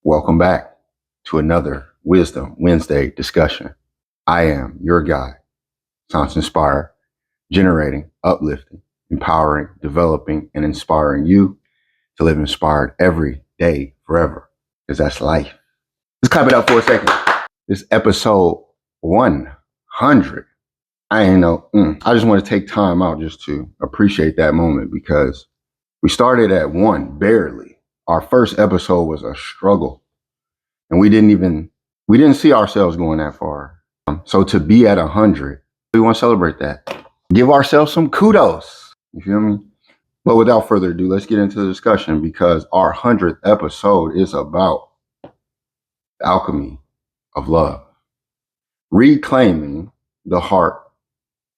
Welcome back to another Wisdom Wednesday discussion. I am your guide, Nspired, generating, uplifting, empowering, developing, and inspiring you to live inspired every day, forever, because that's life. Let's clap it up for a second. This episode 100. I just want to take time out just to appreciate that moment because we started at 1, barely. Our first episode was a struggle and we didn't see ourselves going that far. So to be at 100, we want to celebrate that. Give ourselves some kudos. You feel me? But without further ado, let's get into the discussion because our 100th episode is about the alchemy of love, reclaiming the heart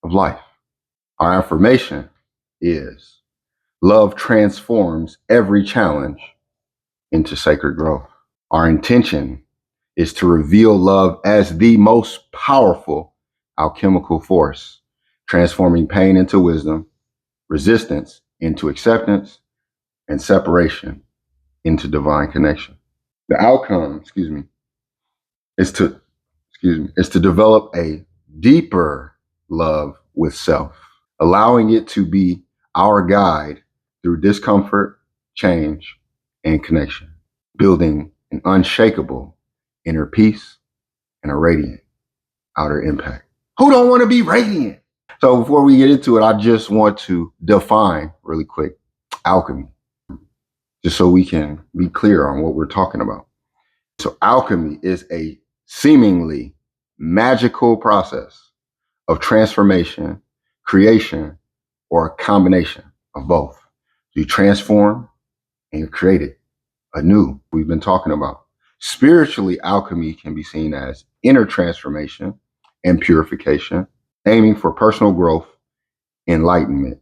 of life. Our affirmation is love transforms every challenge into sacred growth. Our intention is to reveal love as the most powerful alchemical force, transforming pain into wisdom, resistance into acceptance, and separation into divine connection. The outcome, is to develop a deeper love with self, allowing it to be our guide through discomfort, change, and connection, building an unshakable inner peace and a radiant outer impact. Who don't want to be radiant? So before we get into it, I just want to define really quick alchemy, just so we can be clear on what we're talking about. So alchemy is a seemingly magical process of transformation, creation, or a combination of both. You transform and you create it anew. We've been talking about. Spiritually, alchemy can be seen as inner transformation and purification, aiming for personal growth, enlightenment,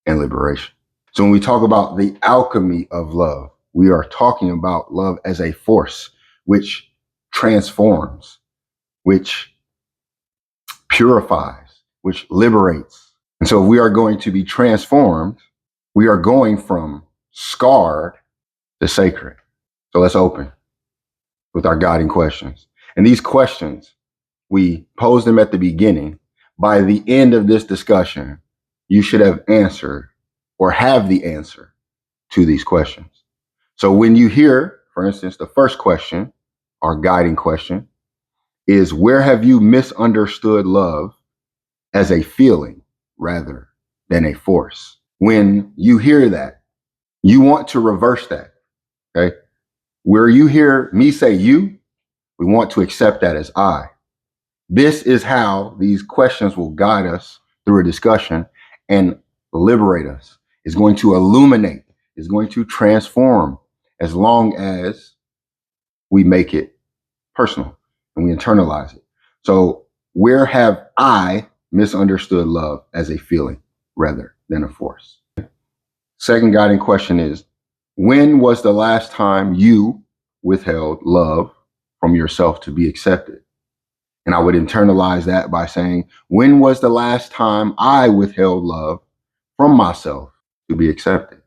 and liberation. So when we talk about the alchemy of love, we are talking about love as a force which transforms, which purifies, which liberates. And so if we are going to be transformed, we are going from scarred to sacred. So let's open with our guiding questions. And these questions, we pose them at the beginning. By the end of this discussion, you should have answered or have the answer to these questions. So when you hear, for instance, the first question, our guiding question, is where have you misunderstood love as a feeling rather than a force? When you hear that, you want to reverse that, okay? Where you hear me say you, we want to accept that as I. This is how these questions will guide us through a discussion and liberate us. It's going to illuminate, it's going to transform as long as we make it personal and we internalize it. So where have I misunderstood love as a feeling rather than a force? Second guiding question is, when was the last time you withheld love from yourself to be accepted? And I would internalize that by saying, when was the last time I withheld love from myself to be accepted?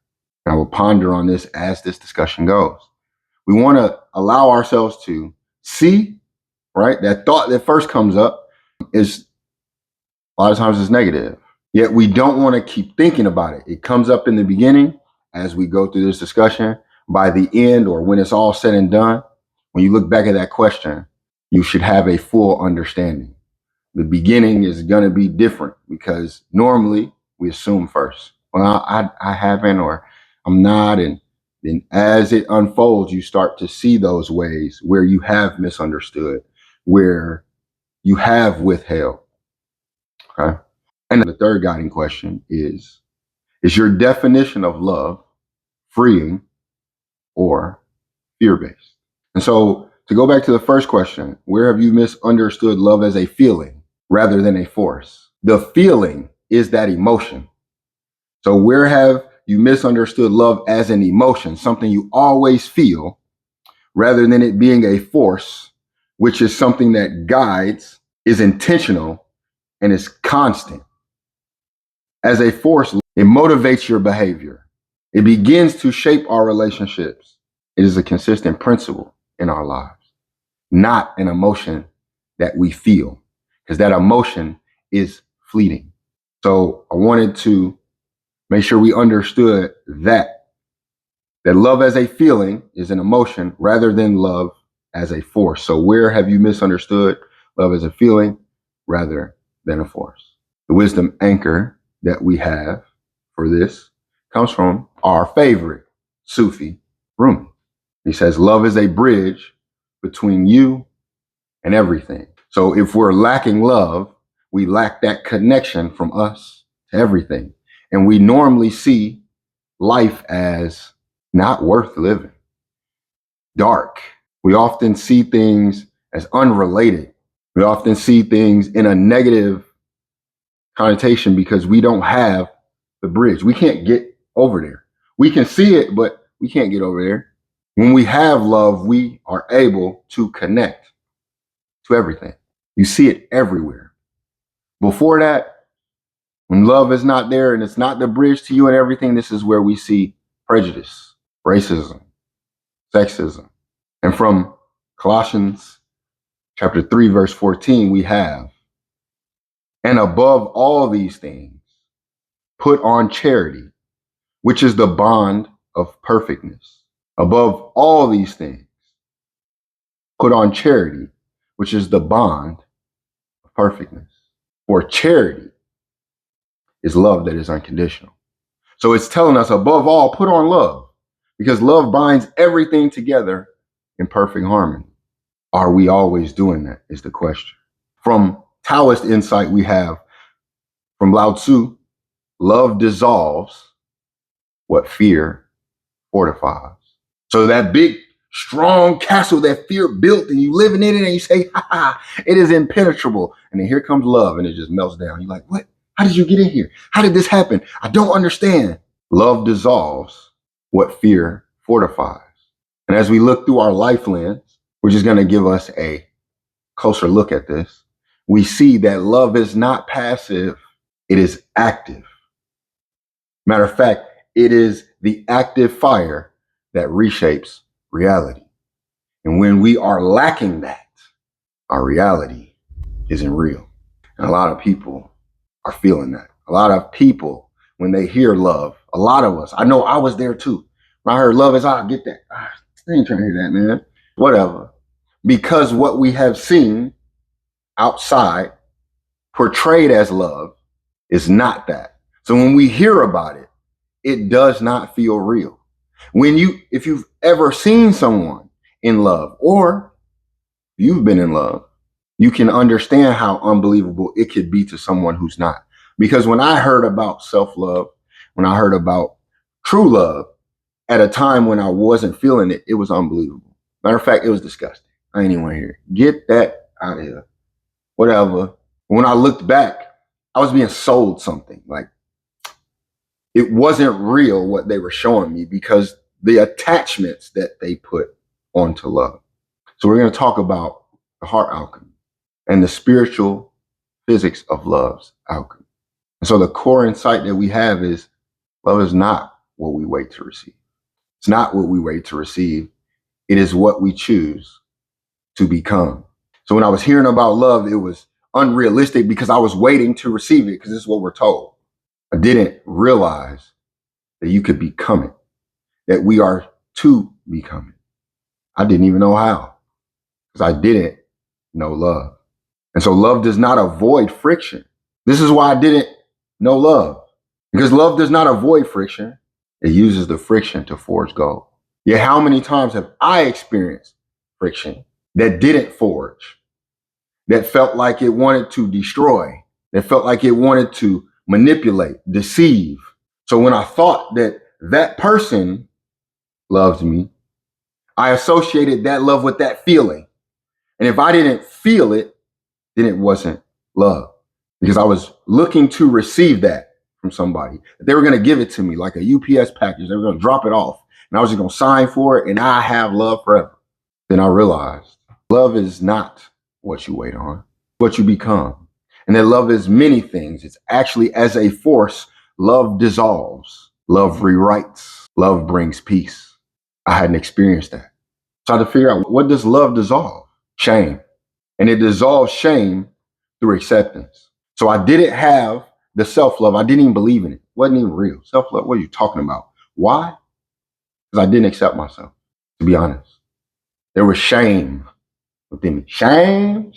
And I will ponder on this as this discussion goes. We want to allow ourselves to see, right? That thought that first comes up is a lot of times is negative. Yet we don't want to keep thinking about it. It comes up in the beginning as we go through this discussion. By the end, or when it's all said and done, when you look back at that question, you should have a full understanding. The beginning is going to be different because normally we assume first, well, I haven't, or I'm not. And then as it unfolds, you start to see those ways where you have misunderstood, where you have withheld. Okay. And the third guiding question is your definition of love freeing or fear-based? And so to go back to the first question, where have you misunderstood love as a feeling rather than a force? The feeling is that emotion. So where have you misunderstood love as an emotion, something you always feel, rather than it being a force, which is something that guides, is intentional, and is constant? As a force, it motivates your behavior. It begins to shape our relationships. It is a consistent principle in our lives, not an emotion that we feel, because that emotion is fleeting. So I wanted to make sure we understood that love as a feeling is an emotion rather than love as a force. So where have you misunderstood love as a feeling rather than a force? The wisdom anchor that we have for this comes from our favorite Sufi, Rumi. He says, love is a bridge between you and everything. So if we're lacking love, we lack that connection from us to everything. And we normally see life as not worth living, dark. We often see things as unrelated. We often see things in a negative connotation because we don't have the bridge. We can't get over there. We can see it, but we can't get over there. When we have love, we are able to connect to everything. You see it everywhere. Before that, when love is not there and it's not the bridge to you and everything, this is where we see prejudice, racism, sexism. And from Colossians chapter 3, verse 14, we have, and above all these things, put on charity, which is the bond of perfectness. Above all these things, put on charity, which is the bond of perfectness. For charity is love that is unconditional. So it's telling us above all, put on love, because love binds everything together in perfect harmony. Are we always doing that is the question. From Taoist insight we have from Lao Tzu, love dissolves what fear fortifies. So that big, strong castle that fear built and you living in it and you say, ha ha, it is impenetrable. And then here comes love and it just melts down. You're like, what? How did you get in here? How did this happen? I don't understand. Love dissolves what fear fortifies. And as we look through our life lens, which is going to give us a closer look at this, we see that love is not passive, it is active. Matter of fact, it is the active fire that reshapes reality. And when we are lacking that, our reality isn't real. And a lot of people are feeling that. A lot of people, when they hear love, a lot of us, I know I was there too. When I heard love is, I get that. I ain't trying to hear that, man. Whatever. Because what we have seen outside portrayed as love is not that. So when we hear about it, it does not feel real. If you've ever seen someone in love or you've been in love, you can understand how unbelievable it could be to someone who's not. Because when I heard about self-love, when I heard about true love at a time when I wasn't feeling it, it was unbelievable. Matter of fact, it was disgusting. I ain't even want to hear it. Get that out of here. Whatever. When I looked back, I was being sold something. Like, it wasn't real what they were showing me because the attachments that they put onto love. So we're going to talk about the heart alchemy and the spiritual physics of love's alchemy. And so the core insight that we have is love is not what we wait to receive. It's not what we wait to receive. It is what we choose to become. So when I was hearing about love, it was unrealistic because I was waiting to receive it because this is what we're told. I didn't realize that you could become it, that we are to become it. I didn't even know how because I didn't know love. And so love does not avoid friction. This is why I didn't know love, because love does not avoid friction. It uses the friction to forge gold. Yet how many times have I experienced friction that didn't forge, that felt like it wanted to destroy, that felt like it wanted to manipulate, deceive. So when I thought that that person loved me, I associated that love with that feeling. And if I didn't feel it, then it wasn't love, because I was looking to receive that from somebody. They were going to give it to me like a UPS package. They were going to drop it off and I was just going to sign for it and I have love forever. Then I realized love is not what you wait on, what you become. And that love is many things. It's actually, as a force, love dissolves, love rewrites, love brings peace. I hadn't experienced that. So I had to figure out, what does love dissolve? Shame. And it dissolves shame through acceptance. So I didn't have the self-love. I didn't even believe in it. It wasn't even real. Self-love, what are you talking about? Why? Because I didn't accept myself, to be honest. There was shame within me. Shame,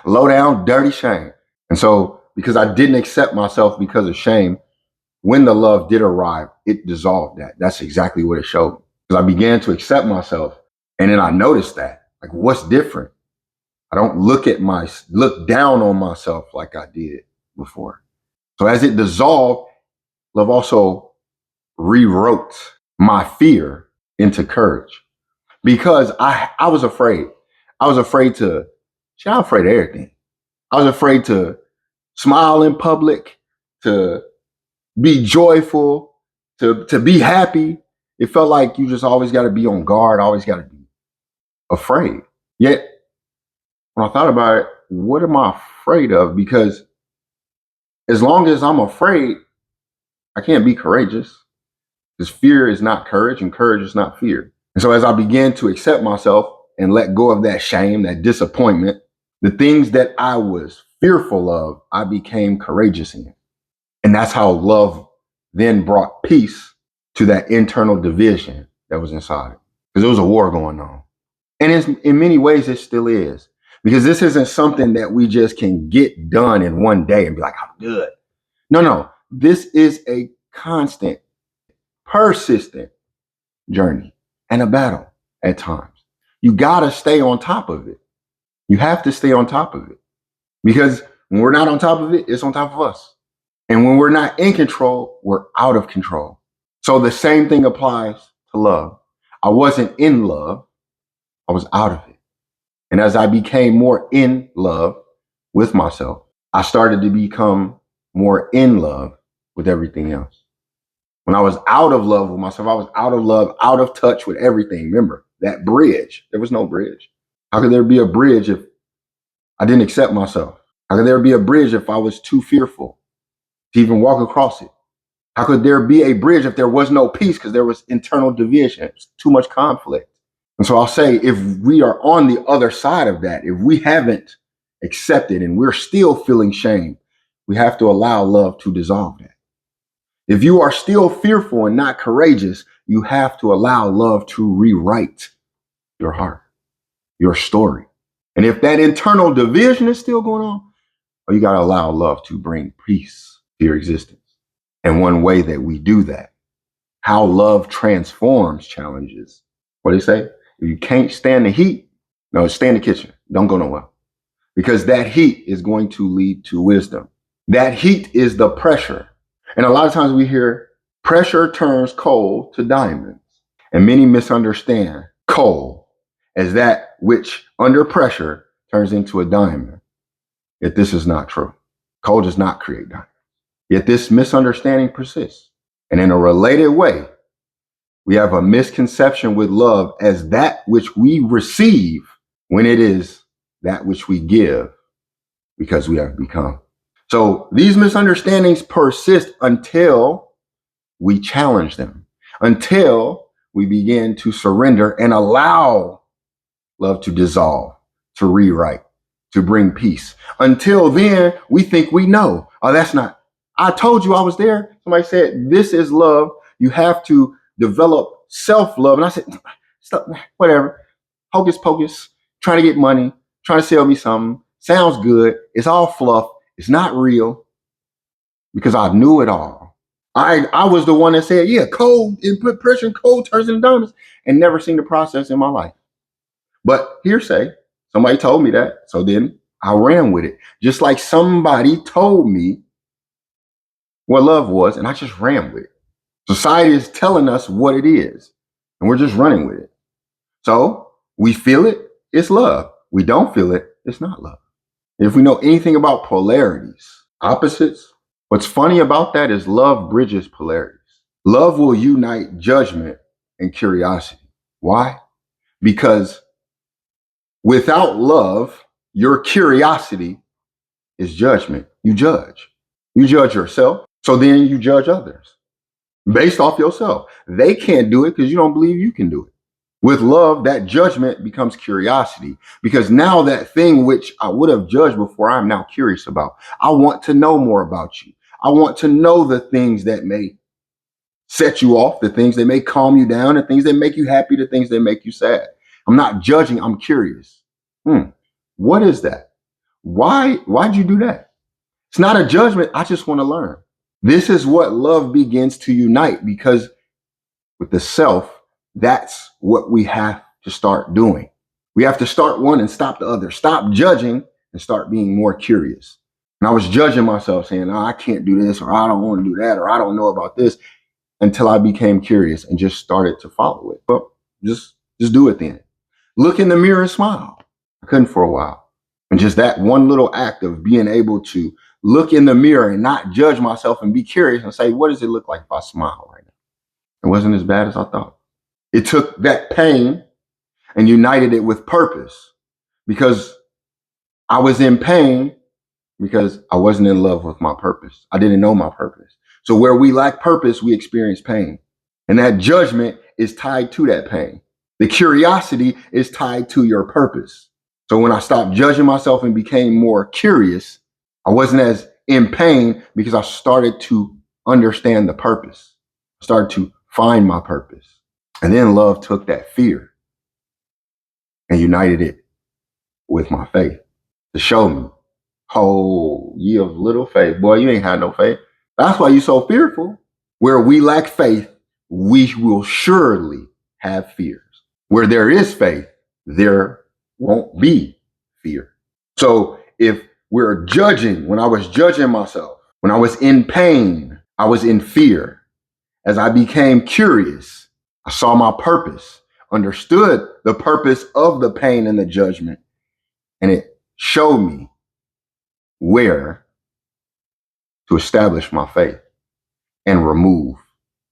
low down, dirty shame. And so because I didn't accept myself because of shame, when the love did arrive, it dissolved that. That's exactly what it showed. Because I began to accept myself. And then I noticed that, like, what's different? I don't look down on myself like I did before. So as it dissolved, love also rewrote my fear into courage, because I was afraid. I was afraid of everything. I was afraid to smile in public, to be joyful, to be happy. It felt like you just always got to be on guard, always got to be afraid. Yet, when I thought about it, what am I afraid of? Because as long as I'm afraid, I can't be courageous. Because fear is not courage, and courage is not fear. And so as I began to accept myself and let go of that shame, that disappointment, the things that I was fearful of, I became courageous in. And that's how love then brought peace to that internal division that was inside. Because there was a war going on. And in many ways, it still is. Because this isn't something that we just can get done in one day and be like, I'm good. No. This is a constant, persistent journey and a battle at times. You got to stay on top of it. You have to stay on top of it. Because when we're not on top of it, it's on top of us. And when we're not in control, we're out of control. So the same thing applies to love. I wasn't in love. I was out of it. And as I became more in love with myself, I started to become more in love with everything else. When I was out of love with myself, I was out of love, out of touch with everything. Remember, that bridge, there was no bridge. How could there be a bridge if I didn't accept myself? How could there be a bridge if I was too fearful to even walk across it? How could there be a bridge if there was no peace, because there was internal division, too much conflict? And so I'll say, if we are on the other side of that, if we haven't accepted and we're still feeling shame, we have to allow love to dissolve that. If you are still fearful and not courageous, you have to allow love to rewrite your heart, your story. And if that internal division is still going on, well, you got to allow love to bring peace to your existence. And one way that we do that, how love transforms challenges. What do they say? If you can't stand the heat, no, stay in the kitchen. Don't go nowhere. Because that heat is going to lead to wisdom. That heat is the pressure. And a lot of times we hear pressure turns coal to diamonds. And many misunderstand coal as that which under pressure turns into a diamond. Yet this is not true. Coal does not create diamonds. Yet this misunderstanding persists. And in a related way, we have a misconception with love as that which we receive when it is that which we give because we have become. So these misunderstandings persist until we challenge them, until we begin to surrender and allow love to dissolve, to rewrite, to bring peace. Until then, we think we know. Oh, that's not. I told you I was there. Somebody said, this is love. You have to develop self-love. And I said, stop, whatever. Hocus pocus, trying to get money, trying to sell me something. Sounds good. It's all fluff. It's not real, because I knew it all. I was the one that said, yeah, cold, input pressure and cold turns into diamonds, and never seen the process in my life. But hearsay, somebody told me that. So then I ran with it. Just like somebody told me what love was, and I just ran with it. Society is telling us what it is, and we're just running with it. So we feel it, it's love. We don't feel it, it's not love. If we know anything about polarities, opposites, what's funny about that is love bridges polarities. Love will unite judgment and curiosity. Why? Because without love, your curiosity is judgment. You judge. You judge yourself, so then you judge others based off yourself. They can't do it because you don't believe you can do it. With love, that judgment becomes curiosity, because now that thing which I would have judged before, I'm now curious about. I want to know more about you. I want to know the things that may set you off, the things that may calm you down, the things that make you happy, the things that make you sad. I'm not judging, I'm curious. What is that? Why'd you do that? It's not a judgment. I just want to learn. This is what love begins to unite, because with the self, that's what we have to start doing. We have to start one and stop the other. Stop judging and start being more curious. And I was judging myself saying, oh, I can't do this, or I don't want to do that, or I don't know about this, until I became curious and just started to follow it. Well, just do it then. Look in the mirror and smile. I couldn't for a while. And just that one little act of being able to look in the mirror and not judge myself and be curious and say, what does it look like if I smile right now? It wasn't as bad as I thought. It took that pain and united it with purpose, because I was in pain because I wasn't in love with my purpose. I didn't know my purpose. So where we lack purpose, we experience pain. And that judgment is tied to that pain. The curiosity is tied to your purpose. So when I stopped judging myself and became more curious, I wasn't as in pain, because I started to understand the purpose. I started to find my purpose. And then love took that fear and united it with my faith to show me, oh, ye of little faith. Boy, you ain't had no faith. That's why you're so fearful. Where we lack faith, we will surely have fears. Where there is faith, there won't be fear. So if we're judging, when I was judging myself, when I was in pain, I was in fear. As I became curious, I saw my purpose, understood the purpose of the pain and the judgment, and it showed me where to establish my faith and remove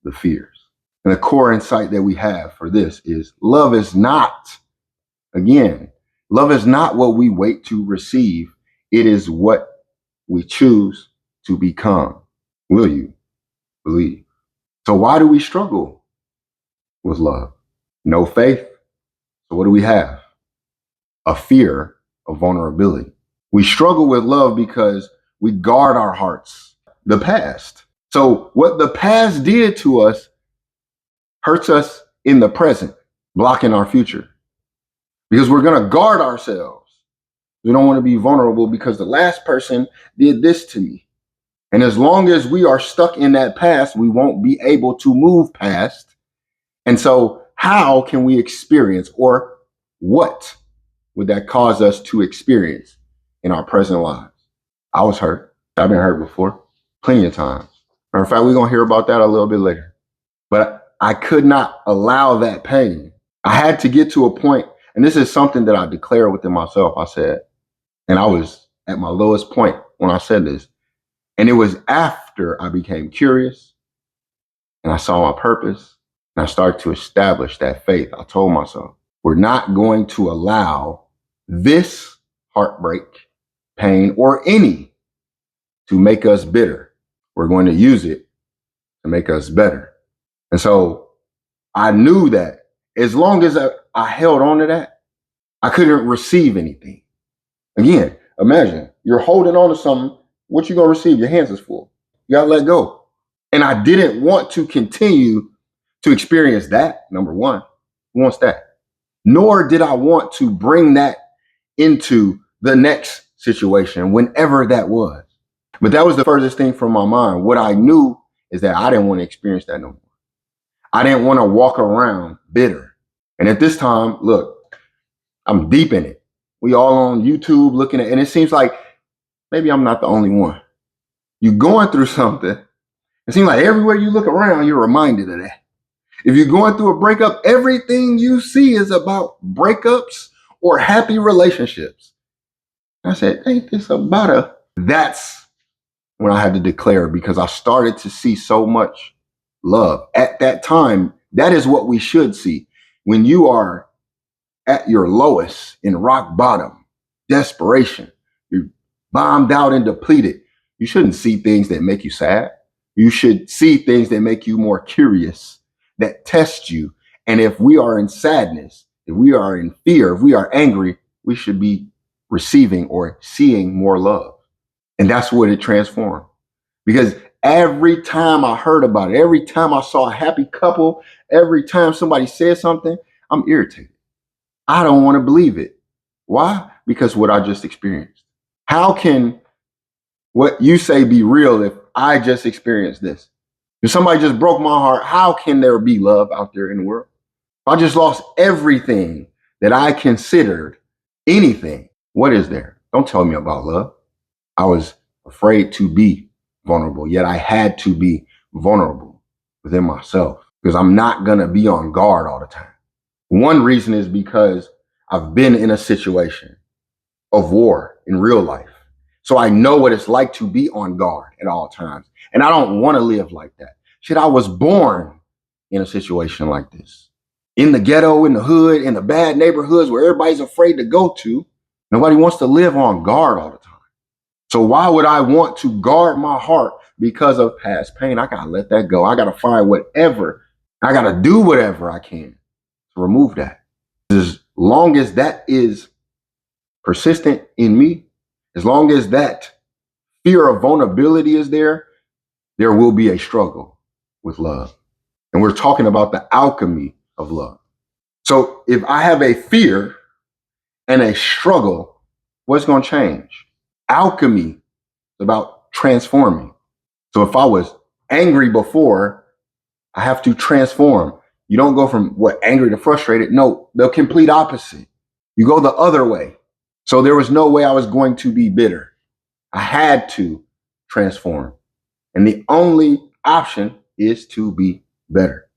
the fears. And the core insight that we have for this is love is not, again, love is not what we wait to receive. It is what we choose to become. Will you believe? So why do we struggle with love? No faith. So what do we have? A fear of vulnerability. We struggle with love because we guard our hearts. The past. So what the past did to us hurts us in the present, blocking our future. Because we're going to guard ourselves. We don't want to be vulnerable because the last person did this to me. And as long as we are stuck in that past, we won't be able to move past. And so how can we experience, or what would that cause us to experience in our present lives? I was hurt. I've been hurt before, plenty of times. Matter of fact, we're going to hear about that a little bit later. But I could not allow that pain. I had to get to a point, and this is something that I declared within myself. I said, and I was at my lowest point when I said this. And it was after I became curious and I saw my purpose and I started to establish that faith. I told myself, we're not going to allow this heartbreak, pain, or any to make us bitter. We're going to use it to make us better. And so I knew that as long as I held on to that, I couldn't receive anything. Again, imagine you're holding on to something. What you gonna receive? Your hands is full. You gotta let go. And I didn't want to continue to experience that. Number one, who wants that? Nor did I want to bring that into the next situation, whenever that was. But that was the furthest thing from my mind. What I knew is that I didn't want to experience that no more. I didn't want to walk around bitter. And at this time, look, I'm deep in it. We all on YouTube looking at, and it seems like maybe I'm not the only one. You're going through something. It seems like everywhere you look around, you're reminded of that. If you're going through a breakup, everything you see is about breakups or happy relationships. I said, ain't this about a... That's when I had to declare, because I started to see so much love. At that time, that is what we should see. When you are at your lowest, in rock bottom, desperation, you're bombed out and depleted, you shouldn't see things that make you sad. You should see things that make you more curious, that test you And if we are in sadness, if we are in fear, if we are angry, we should be receiving or seeing more love. And that's what it transformed. Because every time I heard about it, every time I saw a happy couple, every time somebody said something, I'm irritated. I don't want to believe it. Why? Because what I just experienced. How can what you say be real if I just experienced this? If somebody just broke my heart, how can there be love out there in the world? If I just lost everything that I considered anything, what is there? Don't tell me about love. I was afraid to be vulnerable, yet I had to be vulnerable within myself because I'm not going to be on guard all the time. One reason is because I've been in a situation of war in real life. So I know what it's like to be on guard at all times. And I don't want to live like that. Shit, I was born in a situation like this. In the ghetto, in the hood, in the bad neighborhoods where everybody's afraid to go to. Nobody wants to live on guard all the time. So why would I want to guard my heart because of past pain? I got to let that go. I got to find whatever. I got to do whatever I can to remove that. As long as that is persistent in me, as long as that fear of vulnerability is there will be a struggle with love. And we're talking about the alchemy of love. So if I have a fear and a struggle, what's going to change? Alchemy is about transforming. So if I was angry before, I have to transform. You don't go from angry to frustrated. No, the complete opposite. You go the other way. So there was no way I was going to be bitter. I had to transform. And the only option is to be better.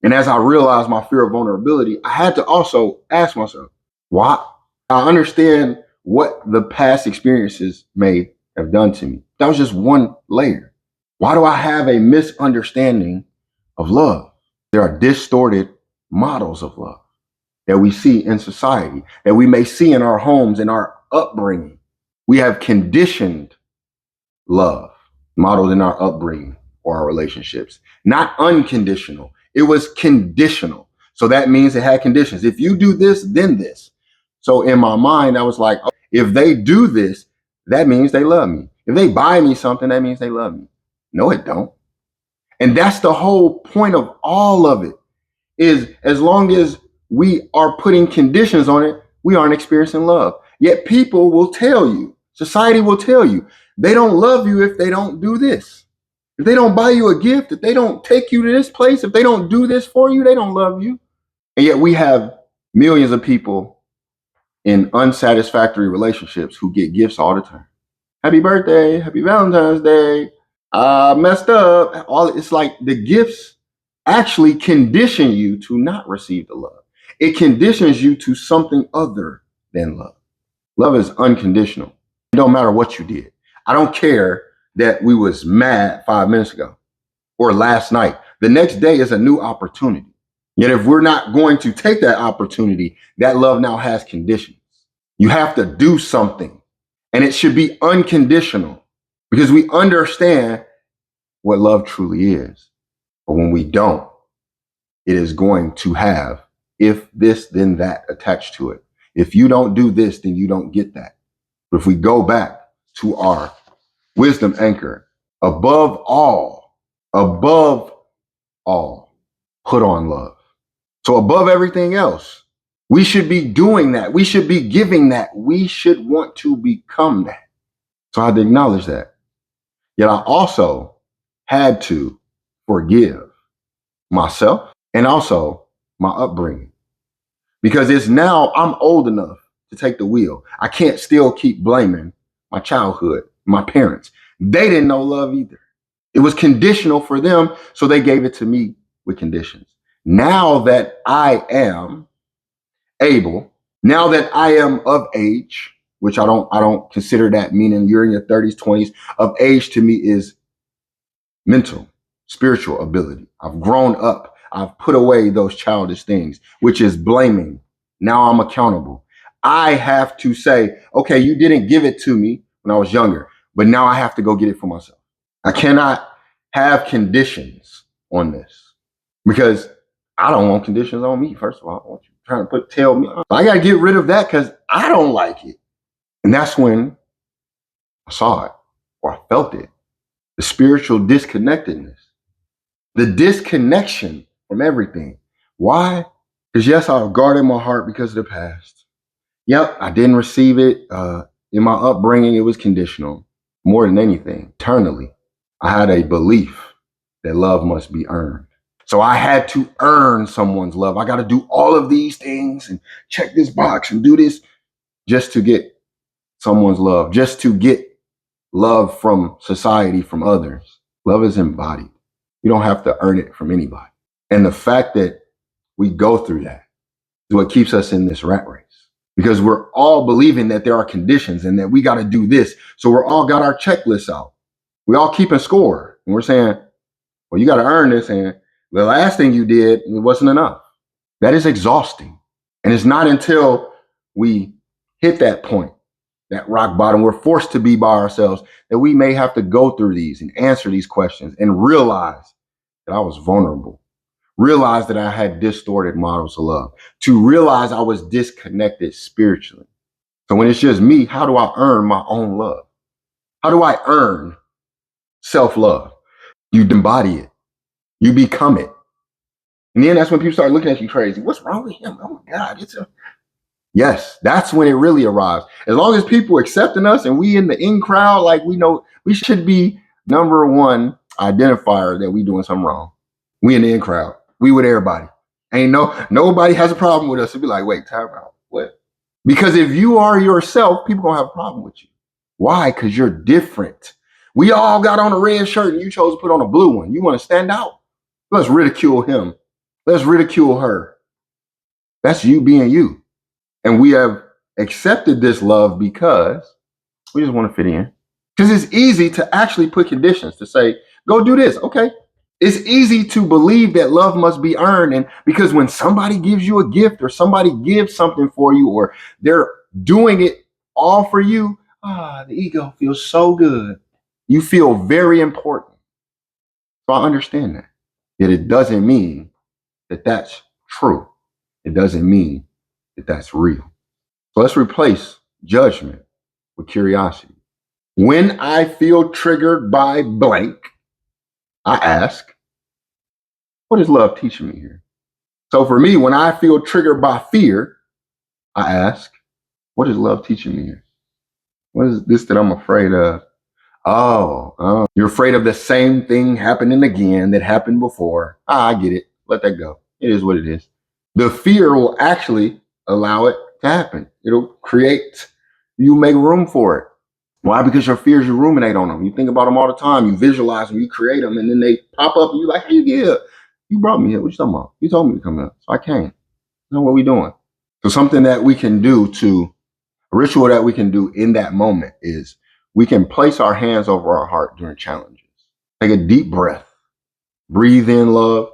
And as I realized my fear of vulnerability, I had to also ask myself, why? I understand what the past experiences may have done to me. That was just one layer. Why do I have a misunderstanding of love? There are distorted models of love that we see in society, that we may see in our homes, in our upbringing. We have conditioned love modeled in our upbringing or our relationships, not unconditional. It was conditional. So that means it had conditions. If you do this, then this. So in my mind, I was like, oh, if they do this, that means they love me. If they buy me something, that means they love me. No, it don't. And that's the whole point of all of it, is as long as we are putting conditions on it, we aren't experiencing love. Yet people will tell you, society will tell you, they don't love you if they don't do this. If they don't buy you a gift, if they don't take you to this place, if they don't do this for you, they don't love you. And yet we have millions of people in unsatisfactory relationships who get gifts all the time. Happy birthday, happy Valentine's Day. Messed up. It's like the gifts actually condition you to not receive the love. It conditions you to something other than love. Love is unconditional. It don't matter what you did. I don't care that we was mad 5 minutes ago or last night. The next day is a new opportunity. Yet if we're not going to take that opportunity, that love now has conditions. You have to do something, and it should be unconditional because we understand what love truly is. But when we don't, it is going to have if this, then that attached to it. If you don't do this, then you don't get that. But if we go back to our wisdom anchor, above all, put on love. So above everything else, we should be doing that. We should be giving that. We should want to become that. So I had to acknowledge that. Yet I also had to forgive myself and also my upbringing. Because it's now I'm old enough to take the wheel. I can't still keep blaming my childhood, my parents. They didn't know love either. It was conditional for them, so they gave it to me with conditions. Now that I am able, now that I am of age, which I don't consider that meaning you're in your 30s, 20s, of age to me is mental, spiritual ability. I've grown up. I've put away those childish things, which is blaming. Now I'm accountable. I have to say, okay, you didn't give it to me when I was younger, but now I have to go get it for myself. I cannot have conditions on this because I don't want conditions on me, first of all. I want you trying to tell me. I got to get rid of that because I don't like it. And that's when I saw it or I felt it. The spiritual disconnectedness, the disconnection from everything. Why? Because yes, I've guarded my heart because of the past. Yep, I didn't receive it. In my upbringing, it was conditional. More than anything, internally, I had a belief that love must be earned. So I had to earn someone's love. I got to do all of these things and check this box and do this just to get someone's love, just to get love from society, from others. Love is embodied. You don't have to earn it from anybody. And the fact that we go through that is what keeps us in this rat race. Because we're all believing that there are conditions and that we got to do this. So we're all got our checklists out. We all keeping score. And we're saying, well, you got to earn this. And the last thing you did, it wasn't enough. That is exhausting. And it's not until we hit that point, that rock bottom, we're forced to be by ourselves, that we may have to go through these and answer these questions and realize that I was vulnerable. Realize that I had distorted models of love. To realize I was disconnected spiritually. So when it's just me, how do I earn my own love? How do I earn self-love? You embody it. You become it. And then that's when people start looking at you crazy. What's wrong with him? Oh my God, yes, that's when it really arrives. As long as people accepting us and we in the in crowd, like we know we should be number one identifier that we doing something wrong. We in the in crowd. We with everybody. Nobody has a problem with us. It'd be like, wait, time out. What? Because if you are yourself, people gonna have a problem with you. Why? Because you're different. We all got on a red shirt and you chose to put on a blue one. You want to stand out? Let's ridicule him. Let's ridicule her. That's you being you. And we have accepted this love because we just want to fit in. Because it's easy to actually put conditions to say, go do this. Okay. It's easy to believe that love must be earned. And because when somebody gives you a gift or somebody gives something for you or they're doing it all for you, the ego feels so good. You feel very important. So I understand that. Yet it doesn't mean that that's true. It doesn't mean that that's real. So let's replace judgment with curiosity. When I feel triggered by blank, I ask, what is love teaching me here? So for me, when I feel triggered by fear, I ask, what is love teaching me here? What is this that I'm afraid of? Oh, you're afraid of the same thing happening again that happened before. I get it. Let that go. It is what it is. The fear will actually allow it to happen. It'll create, you make room for it. Why? Because your fears, you ruminate on them. You think about them all the time. You visualize them, you create them, and then they pop up and you're like, hey, yeah, you brought me here. What you talking about? You told me to come here. So I came. You know what we doing? So something that we can do a ritual that we can do in that moment is we can place our hands over our heart during challenges. Take a deep breath, breathe in love,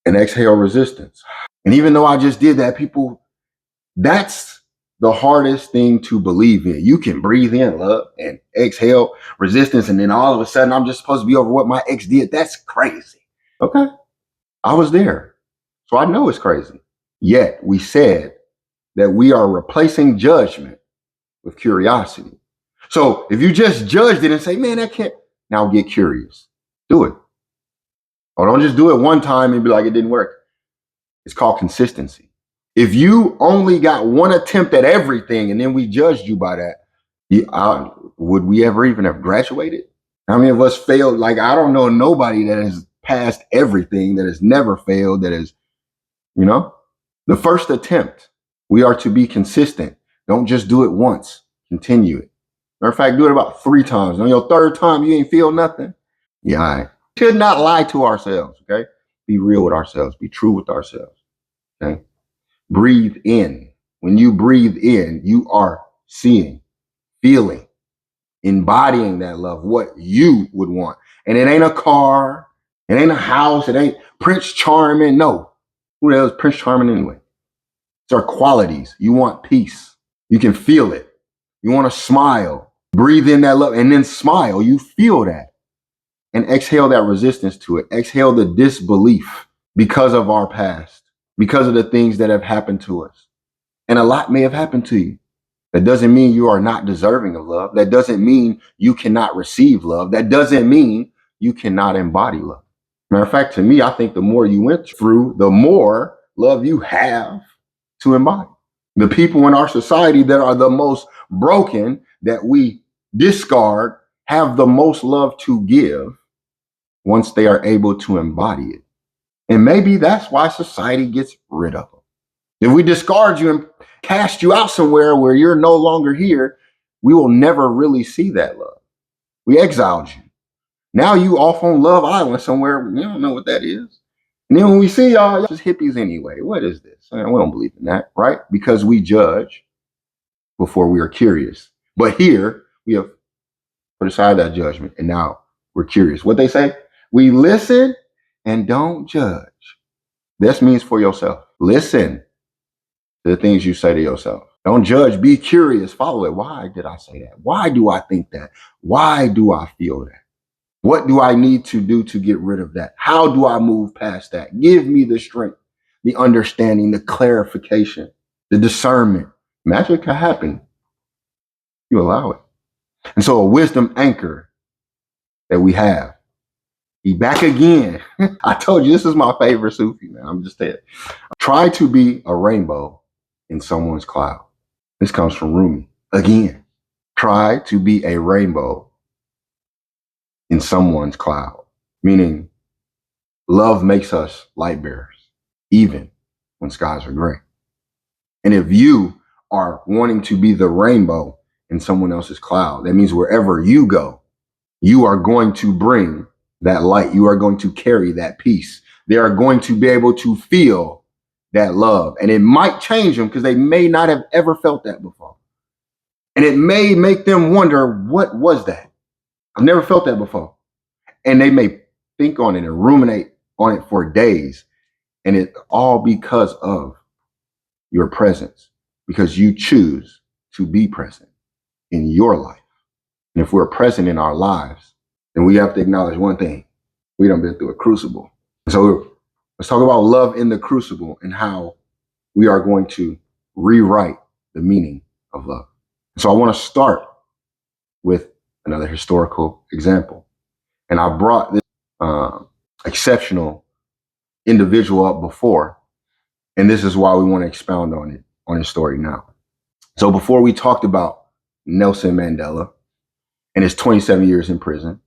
and exhale resistance. And even though I just did that, that's the hardest thing to believe in. You can breathe in love and exhale resistance, and then all of a sudden I'm just supposed to be over what my ex did. That's crazy. Okay. I was there. So I know it's crazy. Yet we said that we are replacing judgment with curiosity. So if you just judged it and say, man, that can't, now get curious. Do it. Or don't just do it one time and be like, it didn't work. It's called consistency. If you only got one attempt at everything and then we judged you by that, would we ever even have graduated? How many of us failed? Like, I don't know nobody that has passed everything, that has never failed, that is, the first attempt. We are to be consistent. Don't just do it once. Continue it. Matter of fact, do it about 3 times. On your 3rd time, you ain't feel nothing. Yeah, all right. Should not lie to ourselves, okay? Be real with ourselves. Be true with ourselves, okay? Breathe in. When you breathe in, you are seeing, feeling, embodying that love, what you would want. And it ain't a car. It ain't a house. It ain't Prince Charming. No. Who the hell is Prince Charming anyway? It's our qualities. You want peace. You can feel it. You want to smile. Breathe in that love and then smile. You feel that. And exhale that resistance to it. Exhale the disbelief. because of our past, because of the things that have happened to us. And a lot may have happened to you. That doesn't mean you are not deserving of love. That doesn't mean you cannot receive love. That doesn't mean you cannot embody love. Matter of fact, to me, I think the more you went through, the more love you have to embody. The people in our society that are the most broken, that we discard, have the most love to give once they are able to embody it. And maybe that's why society gets rid of them. If we discard you and cast you out somewhere where you're no longer here, we will never really see that love. We exiled you. Now you off on Love Island somewhere. We don't know what that is. And then when we see y'all just hippies anyway. What is this? We don't believe in that, right? Because we judge before we are curious. But here we have put aside that judgment and now we're curious. What they say? We listen and don't judge. This means for yourself. Listen to the things you say to yourself. Don't judge. Be curious. Follow it. Why did I say that? Why do I think that? Why do I feel that? What do I need to do to get rid of that? How do I move past that? Give me the strength, the understanding, the clarification, the discernment. Magic can happen. You allow it. And so a wisdom anchor that we have. Be back again. I told you this is my favorite Sufi, man. I'm just saying. Try to be a rainbow in someone's cloud. This comes from Rumi. Again, try to be a rainbow in someone's cloud. Meaning, love makes us light bearers, even when skies are gray. And if you are wanting to be the rainbow in someone else's cloud, that means wherever you go, you are going to bring that light. You are going to carry that peace. They are going to be able to feel that love. And it might change them because they may not have ever felt that before. And it may make them wonder, what was that? I've never felt that before. And they may think on it and ruminate on it for days. And it's all because of your presence, because you choose to be present in your life. And if we're present in our lives, then we have to acknowledge one thing. We done been through a crucible. So let's talk about love in the crucible and how we are going to rewrite the meaning of love. So I want to start with another historical example. And I brought this exceptional individual up before, and this is why we want to expound on it, on his story now. So before we talked about Nelson Mandela and his 27 years in prison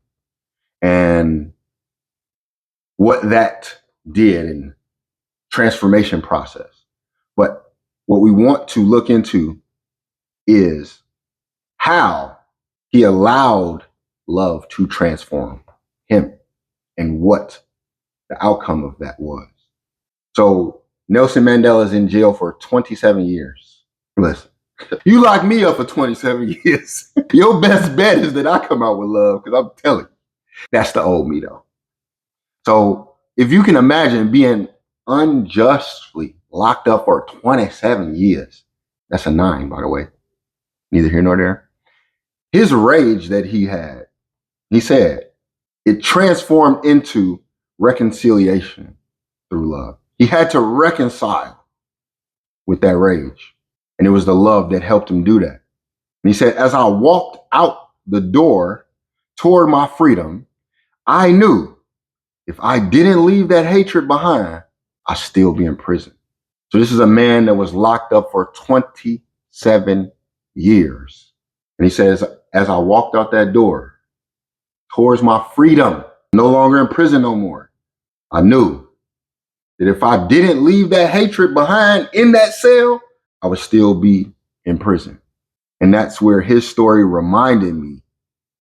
and what that did in transformation process. But what we want to look into is how he allowed love to transform him and what the outcome of that was. So Nelson Mandela is in jail for 27 years. Listen, you lock me up for 27 years. Your best bet is that I come out with love, because I'm telling you, that's the old me though. So if you can imagine being unjustly locked up for 27 years, that's a 9, by the way, neither here nor there. His rage that he had, he said, it transformed into reconciliation through love. He had to reconcile with that rage. And it was the love that helped him do that. And he said, as I walked out the door toward my freedom, I knew if I didn't leave that hatred behind, I'd still be in prison. So this is a man that was locked up for 27 years. And he says, as I walked out that door towards my freedom, no longer in prison no more, I knew that if I didn't leave that hatred behind in that cell, I would still be in prison. And that's where his story reminded me,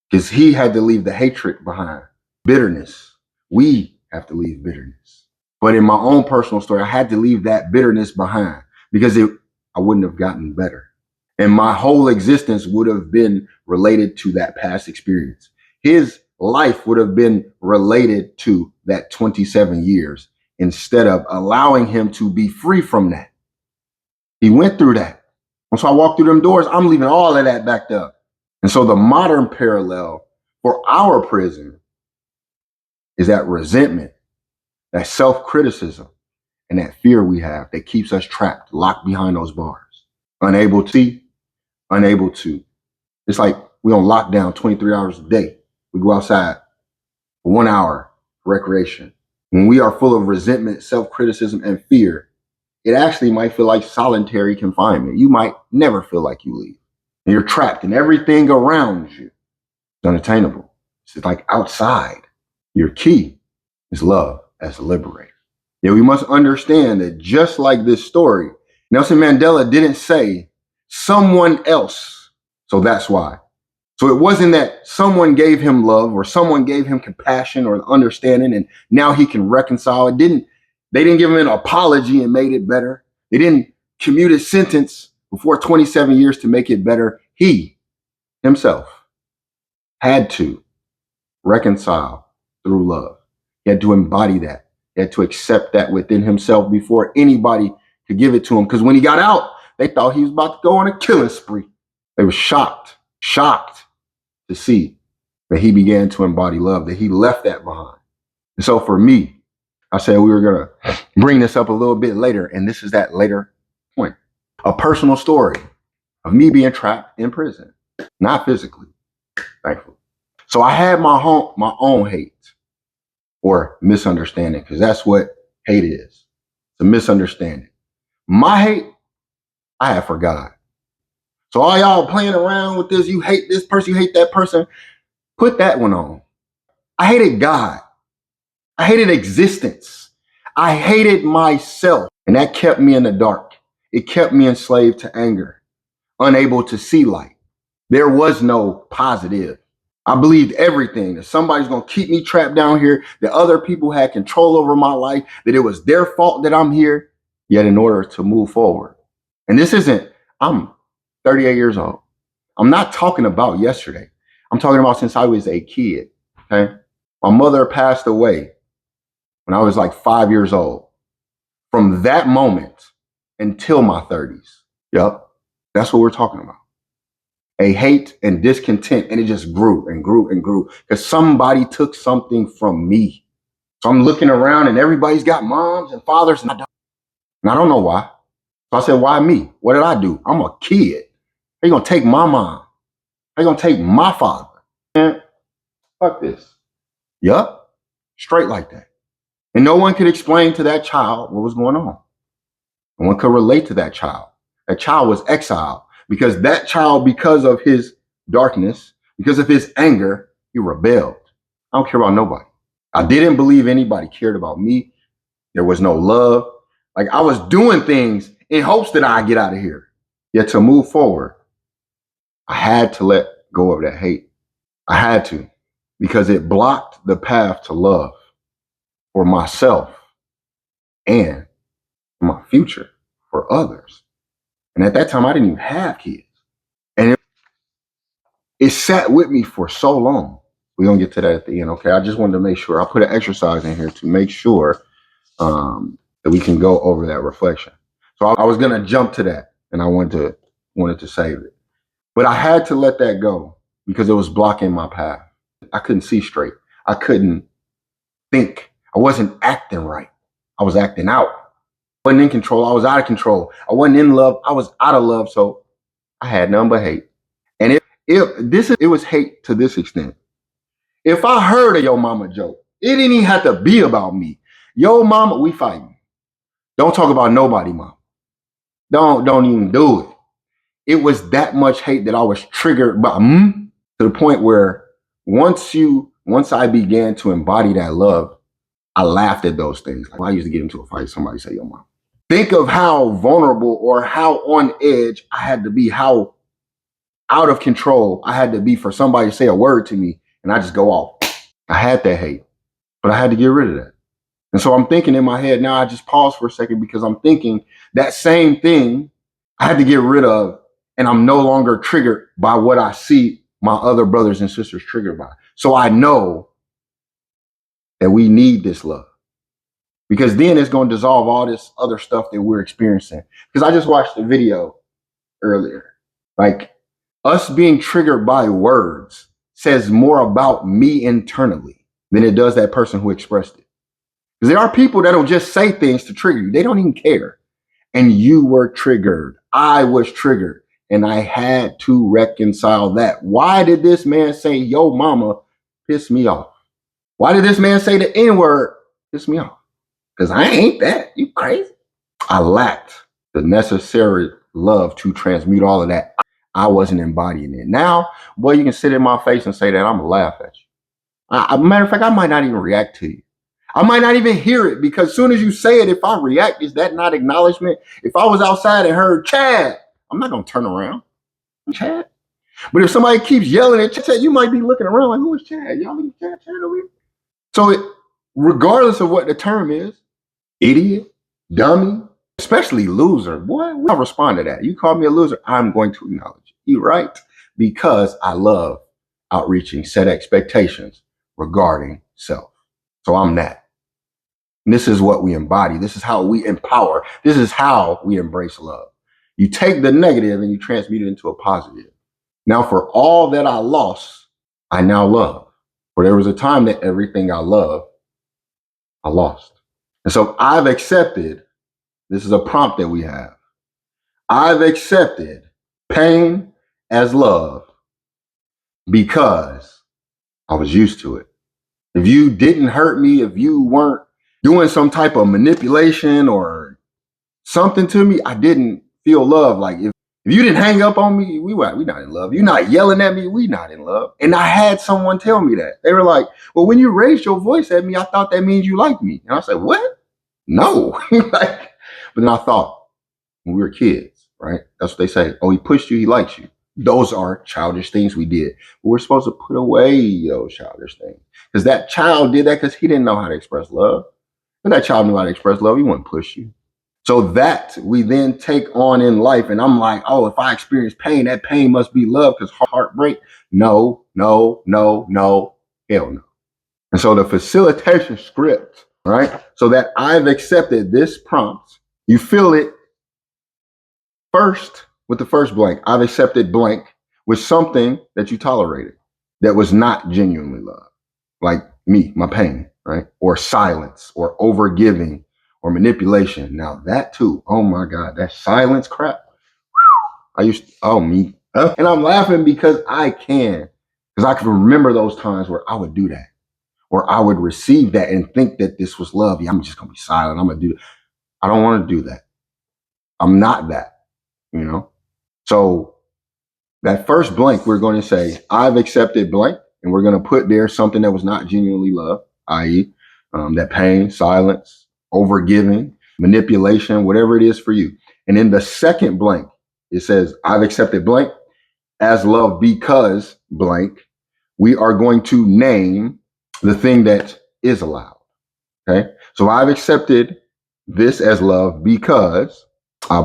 because he had to leave the hatred behind, bitterness. We have to leave bitterness. But in my own personal story, I had to leave that bitterness behind because I wouldn't have gotten better. And my whole existence would have been related to that past experience. His life would have been related to that 27 years instead of allowing him to be free from that. He went through that. Once I walked through them doors, I'm leaving all of that backed up. And so the modern parallel for our prison is that resentment that self-criticism and that fear we have that keeps us trapped, locked behind those bars, unable to see, unable to. It's like we on lockdown 23 hours a day. We go outside for 1 hour for recreation. When we are full of resentment, self-criticism, and fear, it actually might feel like solitary confinement. You might never feel like you leave. And you're trapped and everything around you is unattainable. It's like outside. Your key is love as a liberator. Yeah, we must understand that just like this story, Nelson Mandela didn't say someone else. So that's why. So it wasn't that someone gave him love or someone gave him compassion or understanding and now he can reconcile. They didn't give him an apology and made it better. They didn't commute his sentence before 27 years to make it better. He himself had to reconcile through love. He had to embody that. He had to accept that within himself before anybody could give it to him. Because when he got out, they thought he was about to go on a killing spree. They were shocked to see that he began to embody love, that he left that behind. And so for me, I said we were going to bring this up a little bit later, and this is that later point. A personal story of me being trapped in prison, not physically, thankfully. So I had my own hate or misunderstanding, because that's what hate is. It's a misunderstanding. My hate, I have forgot. So all y'all playing around with this, you hate this person, you hate that person, put that one on. I hated God. I hated existence. I hated myself. And that kept me in the dark. It kept me enslaved to anger, unable to see light. There was no positive. I believed everything, that somebody's going to keep me trapped down here, that other people had control over my life, that it was their fault that I'm here. Yet in order to move forward, and this isn't, I'm 38 years old. I'm not talking about yesterday. I'm talking about since I was a kid, okay? My mother passed away when I was like 5 years old. From that moment until my 30s. Yep, that's what we're talking about. A hate and discontent, and it just grew and grew and grew because somebody took something from me. So I'm looking around and everybody's got moms and fathers, and I don't know why. So I said, why me? What did I do? I'm a kid. How you gonna take my mom? How you gonna take my father? Man, fuck this. Yup, straight like that. And no one could explain to that child what was going on. No one could relate to that child. That child was exiled because that child, because of his darkness, because of his anger, he rebelled. I don't care about nobody. I didn't believe anybody cared about me. There was no love. Like I was doing things in hopes that I'd get out of here. Yet to move forward, I had to let go of that hate. I had to, because it blocked the path to love for myself and my future for others. And at that time, I didn't even have kids. And it sat with me for so long. We're going to get to that at the end, okay? I just wanted to make sure. I put an exercise in here to make sure that we can go over that reflection. So I was going to jump to that, and I wanted to save it. But I had to let that go because it was blocking my path. I couldn't see straight. I couldn't think. I wasn't acting right. I was acting out. I wasn't in control. I was out of control. I wasn't in love. I was out of love. So I had none but hate. And it was hate to this extent. If I heard a yo mama joke, it didn't even have to be about me. Yo mama, we fighting. Don't talk about nobody, mom. Don't even do it. It was that much hate that I was triggered by to the point where once I began to embody that love, I laughed at those things. Like, I used to get into a fight, somebody say, yo, mom. Think of how vulnerable or how on edge I had to be, how out of control I had to be for somebody to say a word to me and I just go off. I had that hate, but I had to get rid of that. And so I'm thinking in my head, now I just pause for a second because I'm thinking that same thing I had to get rid of, and I'm no longer triggered by what I see my other brothers and sisters triggered by. So I know that we need this love, because then it's going to dissolve all this other stuff that we're experiencing. Because I just watched a video earlier. Like, us being triggered by words says more about me internally than it does that person who expressed it. Because there are people that'll just say things to trigger you. They don't even care. And you were triggered. I was triggered. And I had to reconcile that. Why did this man say, yo, mama, piss me off? Why did this man say the N-word? Piss me off. Because I ain't that. You crazy? I lacked the necessary love to transmute all of that. I wasn't embodying it. Now, boy, you can sit in my face and say that, I'm going to laugh at you. Matter of fact, I might not even react to you. I might not even hear it, because as soon as you say it, if I react, is that not acknowledgement? If I was outside and heard Chad, I'm not going to turn around. Chad. But if somebody keeps yelling at Chad, you might be looking around like, who is Chad? Y'all think Chad over here? So regardless of what the term is, idiot, dummy, especially loser, boy, I'll respond to that. You call me a loser, I'm going to acknowledge you, right? Because I love outreaching, set expectations regarding self. So I'm that. And this is what we embody. This is how we empower. This is how we embrace love. You take the negative and you transmute it into a positive. Now, for all that I lost, I now love. For there was a time that everything I loved, I lost. And so I've accepted, this is a prompt that we have. I've accepted pain as love because I was used to it. If you didn't hurt me, if you weren't doing some type of manipulation or something to me, I didn't feel love. Like if you didn't hang up on me, we not in love. You're not yelling at me, we not in love. And I had someone tell me that. They were like, well, when you raised your voice at me, I thought that means you like me. And I said, what? No. But then I thought, when we were kids, right? That's what they say. Oh, he pushed you, he likes you. Those are childish things we did. But we're supposed to put away those childish things. Because that child did that because he didn't know how to express love. If that child knew how to express love, he wouldn't push you. So that we then take on in life. And I'm like, oh, if I experience pain, that pain must be love because heartbreak. No, no, no, no, hell no. And so the facilitation script, right? So that I've accepted this prompt, you fill it first with the first blank. I've accepted blank with something that you tolerated that was not genuinely love. Like me, my pain, right? Or silence or overgiving or manipulation. Now that too, oh my God, that silence crap. Me. And I'm laughing because I can remember those times where I would do that, or I would receive that and think that this was love. Yeah, I'm just going to be silent. I'm going to do it. I don't want to do that. I'm not that, you know? So that first blank, we're going to say, I've accepted blank, and we're going to put there something that was not genuinely love, i.e. That pain, silence, overgiving, manipulation, whatever it is for you. And in the second blank, it says, I've accepted blank as love because blank. We are going to name the thing that is allowed. Okay. So I've accepted this as love because I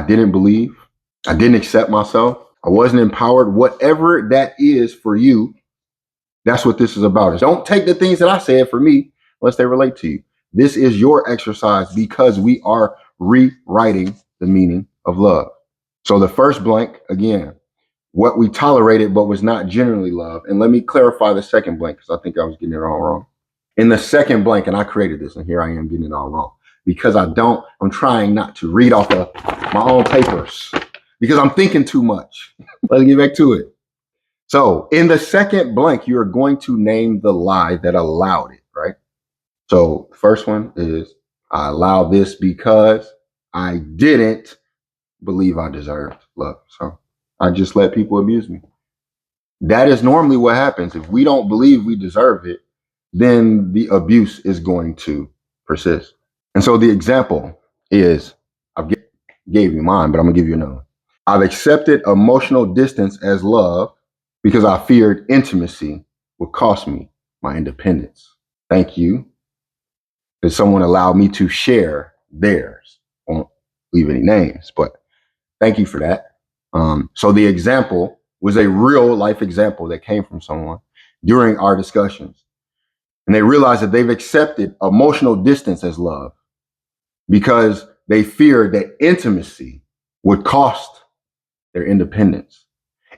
didn't believe, I didn't accept myself. I wasn't empowered. Whatever that is for you, that's what this is about. Don't take the things that I said for me unless they relate to you. This is your exercise because we are rewriting the meaning of love. So the first blank, again, what we tolerated but was not generally love. And let me clarify the second blank because I think I was getting it all wrong. In the second blank, and I created this, and here I am getting it all wrong because I'm trying not to read off of my own papers because I'm thinking too much. Let's get back to it. So in the second blank, you're going to name the lie that allowed it, right? So the first one is, I allow this because I didn't believe I deserved love. So I just let people abuse me. That is normally what happens. If we don't believe we deserve it, then the abuse is going to persist. And so the example is, gave you mine, but I'm gonna give you another. I've accepted emotional distance as love because I feared intimacy would cost me my independence. Thank you. Because someone allowed me to share theirs. Won't leave any names, but thank you for that. So the example was a real life example that came from someone during our discussions. And they realized that they've accepted emotional distance as love because they feared that intimacy would cost their independence.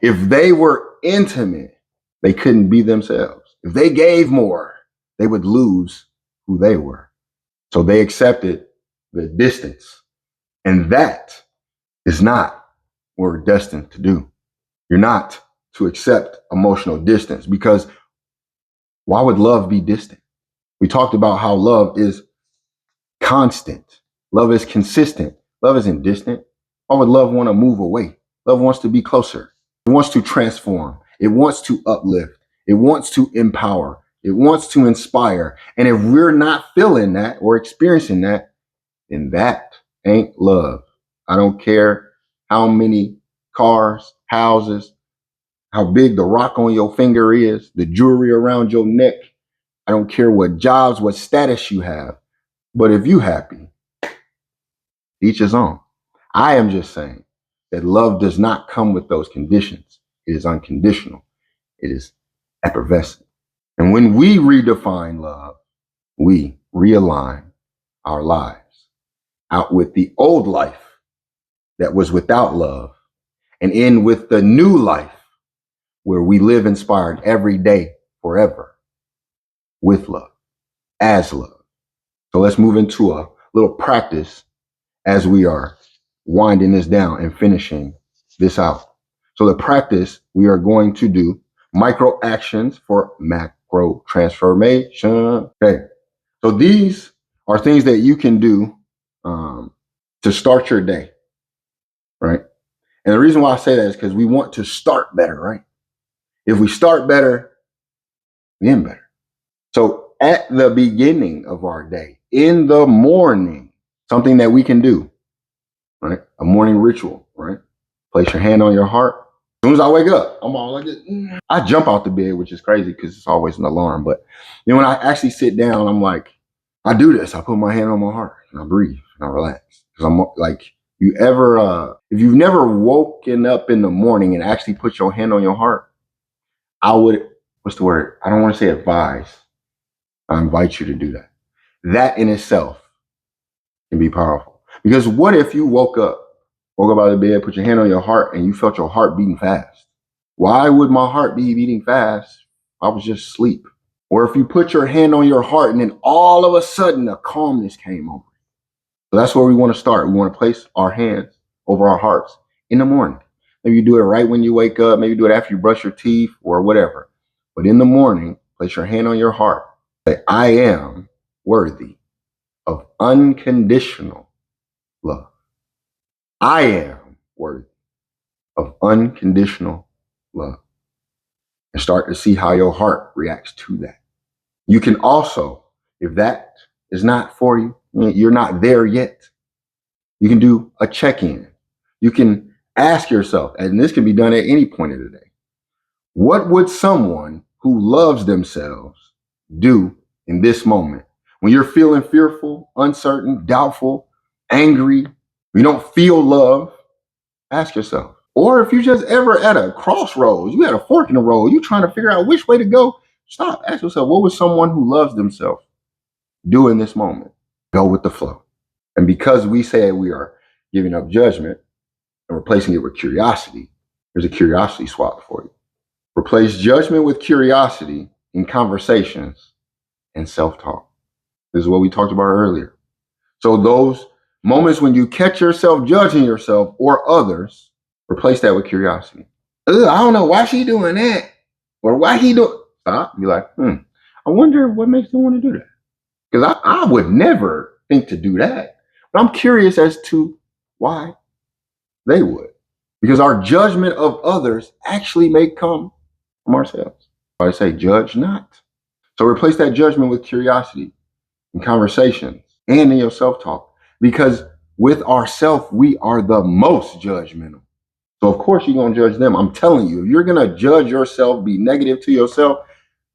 If they were intimate, they couldn't be themselves. If they gave more, they would lose who they were. So they accepted the distance. And that is not what we're destined to do. You're not to accept emotional distance, because why would love be distant? We talked about how love is constant. Love is consistent. Love isn't distant. Why would love want to move away? Love wants to be closer. It wants to transform. It wants to uplift. It wants to empower. It wants to inspire. And if we're not feeling that or experiencing that, then that ain't love. I don't care how many cars, houses, how big the rock on your finger is, the jewelry around your neck. I don't care what jobs, what status you have. But if you happy, each his own. I am just saying that love does not come with those conditions. It is unconditional. It is effervescent. And when we redefine love, we realign our lives out with the old life that was without love and in with the new life where we live inspired every day, forever, with love, as love. So let's move into a little practice as we are winding this down and finishing this out. So the practice, we are going to do micro actions for macro transformation. Okay. So these are things that you can do to start your day, right? And the reason why I say that is because we want to start better, right? If we start better, we end better. So at the beginning of our day, in the morning, something that we can do, right? A morning ritual, right? Place your hand on your heart. As soon as I wake up, I'm all like this. I jump out the bed, which is crazy because it's always an alarm. But then when I actually sit down, I'm like, I do this. I put my hand on my heart and I breathe and I relax. Because I'm like, if you've never woken up in the morning and actually put your hand on your heart, I would, what's the word? I don't want to say advise. I invite you to do that. That in itself can be powerful. Because what if you woke up out of bed, put your hand on your heart, and you felt your heart beating fast? Why would my heart be beating fast? I was just asleep. Or if you put your hand on your heart and then all of a sudden a calmness came over. So that's where we want to start. We want to place our hands over our hearts in the morning. Maybe you do it right when you wake up. Maybe you do it after you brush your teeth or whatever. But in the morning, place your hand on your heart. Say, I am worthy of unconditional love. I am worthy of unconditional love. And start to see how your heart reacts to that. You can also, if that is not for you, you're not there yet, you can do a check-in. You can ask yourself, and this can be done at any point of the day, what would someone who loves themselves do in this moment? When you're feeling fearful, uncertain, doubtful, angry, you don't feel love, ask yourself. Or if you just ever at a crossroads, you had a fork in the road, you trying to figure out which way to go, stop. Ask yourself, what would someone who loves themselves do in this moment? Go with the flow. And because we say we are giving up judgment and replacing it with curiosity, there's a curiosity swap for you. Replace judgment with curiosity in conversations and self-talk. This is what we talked about earlier. So those moments when you catch yourself judging yourself or others, replace that with curiosity. I don't know why she doing that, or why he do. Stop. Be like, I wonder what makes them want to do that. Because I would never think to do that. But I'm curious as to why they would. Because our judgment of others actually may come from ourselves. I say, judge not. So replace that judgment with curiosity in conversations and in your self-talk. Because with ourself, we are the most judgmental. So of course you're going to judge them. I'm telling you, if you're going to judge yourself, be negative to yourself,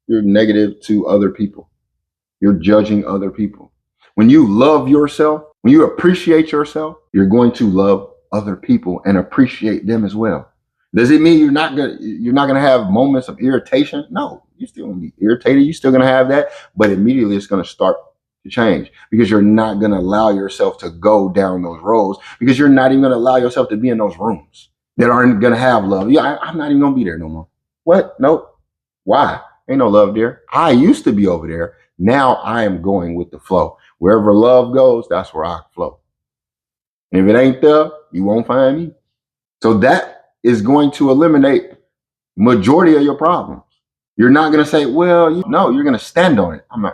you're negative to other people. You're judging other people. When you love yourself, when you appreciate yourself, you're going to love other people and appreciate them as well. Does it mean you're not gonna have moments of irritation? No, you're still gonna be irritated. You're still gonna have that, but immediately it's gonna start to change because you're not gonna allow yourself to go down those roads, because you're not even gonna allow yourself to be in those rooms that aren't gonna have love. Yeah, I'm not even gonna be there no more. What? Nope. Why? Ain't no love there. I used to be over there. Now I am going with the flow, Wherever love goes, that's where I flow. And if it ain't there, you won't find me. So that is going to eliminate majority of your problems. You're not going to say, well, no, you're going to stand on it. I'm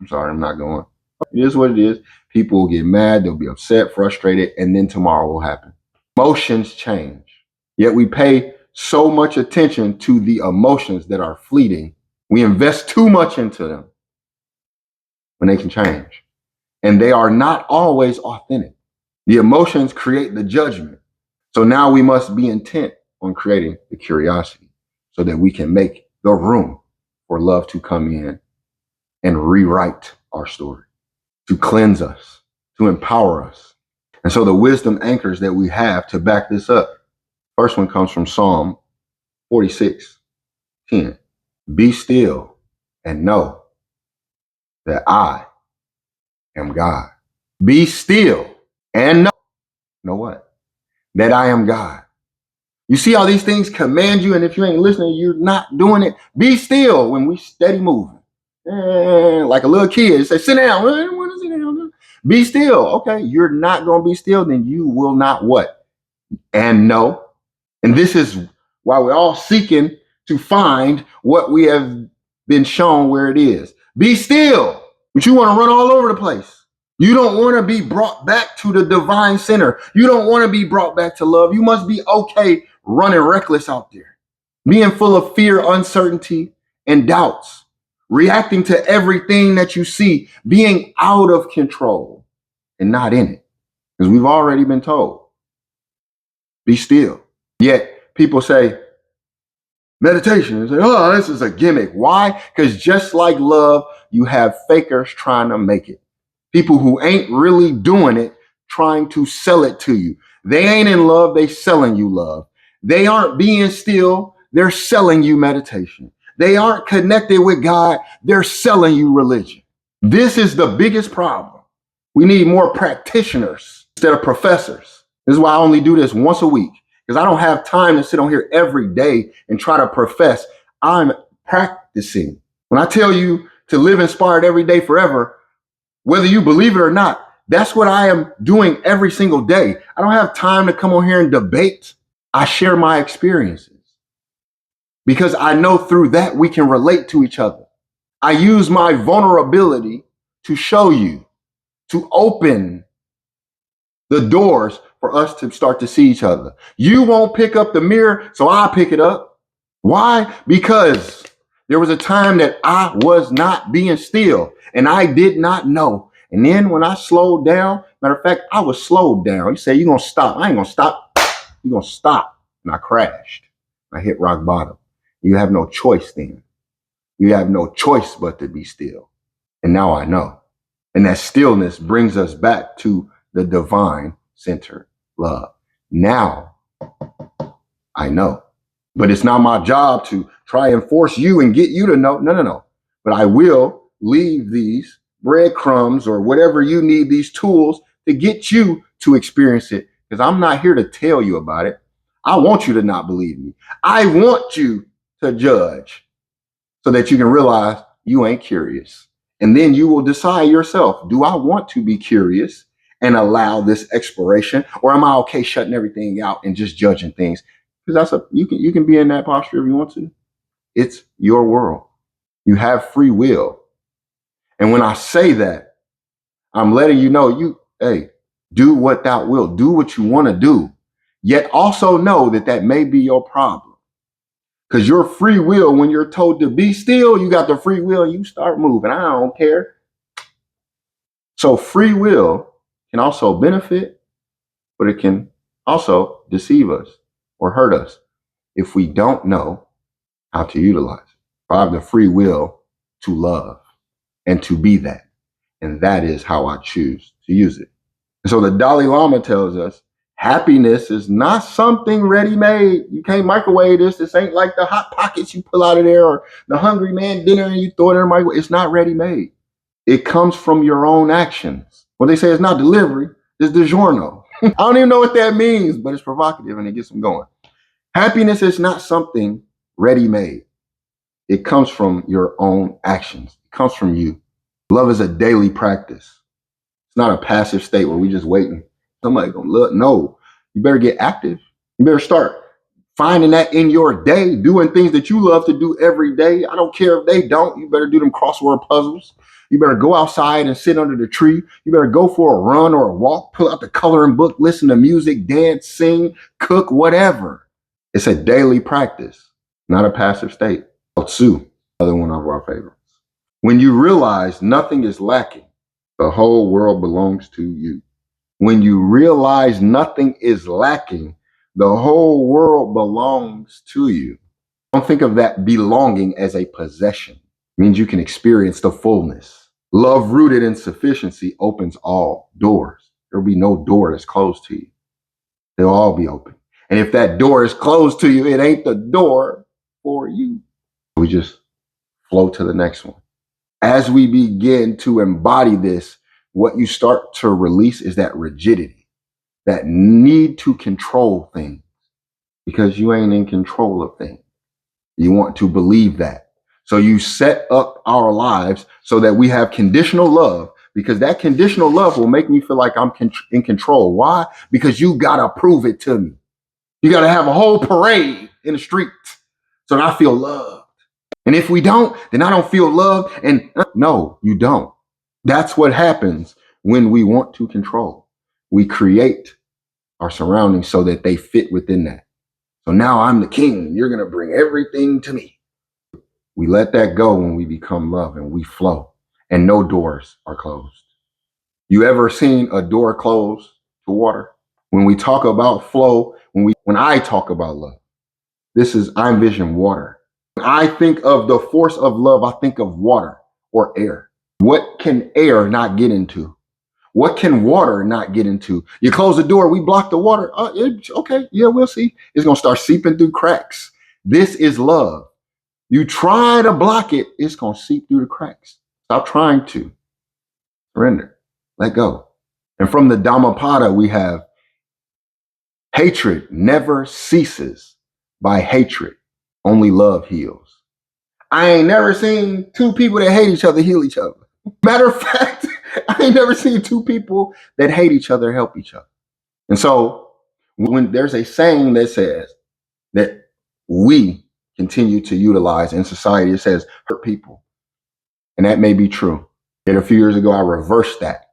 sorry, I'm not going. It is what it is. People will get mad. They'll be upset, frustrated, and then tomorrow will happen. Emotions change. Yet we pay so much attention to the emotions that are fleeting. We invest too much into them when they can change. And they are not always authentic. The emotions create the judgment. So now we must be intent on creating the curiosity so that we can make the room for love to come in and rewrite our story, to cleanse us, to empower us. And so the wisdom anchors that we have to back this up. First one comes from Psalm 46:10. Be still and know that I am God. Be still and know what? That I am God. You see how these things command you, and if you ain't listening, you're not doing it. Be still when we steady moving. Like a little kid, say, sit down. I don't want to sit down. Be still. Okay, you're not going to be still, then you will not what? And know. And this is why we're all seeking to find what we have been shown where it is. Be still. But you want to run all over the place. You don't want to be brought back to the divine center. You don't want to be brought back to love. You must be okay running reckless out there, being full of fear, uncertainty, and doubts, reacting to everything that you see, being out of control and not in it. Because we've already been told, be still. Yet people say, meditation, and say, oh, this is a gimmick. Why? Because just like love, you have fakers trying to make it. People who ain't really doing it, trying to sell it to you. They ain't in love, they selling you love. They aren't being still, they're selling you meditation. They aren't connected with God, they're selling you religion. This is the biggest problem. We need more practitioners instead of professors. This is why I only do this once a week, because I don't have time to sit on here every day and try to profess. I'm practicing. When I tell you to live inspired every day forever, whether you believe it or not, that's what I am doing every single day. I don't have time to come on here and debate. I share my experiences because I know through that we can relate to each other. I use my vulnerability to show you, to open the doors for us to start to see each other. You won't pick up the mirror, so I'll pick it up. Why? Because there was a time that I was not being still and I did not know. And then when I slowed down, matter of fact, I was slowed down. You say, you're going to stop. I ain't going to stop. You're going to stop. And I crashed. I hit rock bottom. You have no choice then. You have no choice but to be still. And now I know. And that stillness brings us back to the divine center love. Now I know. But it's not my job to try and force you and get you to know. No. But I will leave these breadcrumbs or whatever you need, these tools to get you to experience it. Because I'm not here to tell you about it. I want you to not believe me. I want you to judge so that you can realize you ain't curious. And then you will decide yourself, do I want to be curious and allow this exploration, or am I okay shutting everything out and just judging things? Because you can be in that posture if you want to. It's your world. You have free will. And when I say that, I'm letting you know, do what thou wilt. Do what you want to do. Yet also know that may be your problem. Because your free will, when you're told to be still, you got the free will and you start moving. I don't care. So free will can also benefit, but it can also deceive us or hurt us if we don't know how to utilize it. I have the free will to love and to be that. And that is how I choose to use it. And so the Dalai Lama tells us, happiness is not something ready-made. You can't microwave this. This ain't like the Hot Pockets you pull out of there or the Hungry Man dinner and you throw it in the microwave. It's not ready-made. It comes from your own actions. What they say is not delivery, it's DiGiorno. I don't even know what that means, but it's provocative and it gets them going. Happiness is not something ready-made. It comes from your own actions. It comes from you. Love is a daily practice. It's not a passive state where we just waiting. Somebody gonna look. No, you better get active. You better start finding that in your day, doing things that you love to do every day. I don't care if they don't. You better do them crossword puzzles. You better go outside and sit under the tree. You better go for a run or a walk, pull out the coloring book, listen to music, dance, sing, cook, whatever. It's a daily practice, not a passive state. Tzu, another one of our favorites. When you realize nothing is lacking, the whole world belongs to you. When you realize nothing is lacking, the whole world belongs to you. Don't think of that belonging as a possession. It means you can experience the fullness. Love rooted in sufficiency opens all doors. There'll be no door that's closed to you. They'll all be open. And if that door is closed to you, it ain't the door for you. We just flow to the next one. As we begin to embody this, what you start to release is that rigidity, that need to control things, because you ain't in control of things. You want to believe that. So you set up our lives so that we have conditional love, because that conditional love will make me feel like I'm in control. Why? Because you got to prove it to me. You got to have a whole parade in the street so that I feel loved. And if we don't, then I don't feel loved. And no, you don't. That's what happens when we want to control. We create our surroundings so that they fit within that. So now I'm the king. You're going to bring everything to me. We let that go when we become love and we flow, and no doors are closed. You ever seen a door close to water? When we talk about flow, when I talk about love, I envision water. When I think of the force of love, I think of water or air. What can air not get into? What can water not get into? You close the door, we block the water. Okay, yeah, we'll see. It's going to start seeping through cracks. This is love. You try to block it, it's going to seep through the cracks. Stop trying to. Surrender. Let go. And from the Dhammapada, we have hatred never ceases by hatred. Only love heals. I ain't never seen two people that hate each other heal each other. Matter of fact, I ain't never seen two people that hate each other help each other. And so when there's a saying that says that we continue to utilize in society, it says hurt people. And that may be true. Yet a few years ago, I reversed that.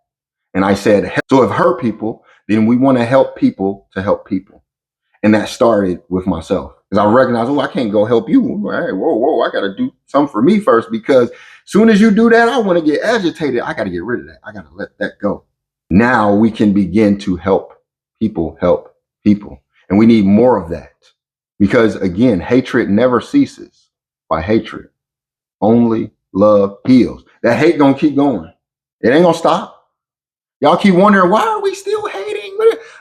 And I said, so if hurt people, then we want to help people to help people. And that started with myself. Because I recognized, I can't go help you. Hey, whoa, I got to do something for me first, because soon as you do that, I want to get agitated. I got to get rid of that. I got to let that go. Now we can begin to help people. And we need more of that. Because again, hatred never ceases by hatred. Only love heals. That hate gonna keep going. It ain't gonna stop. Y'all keep wondering, why are we still hating?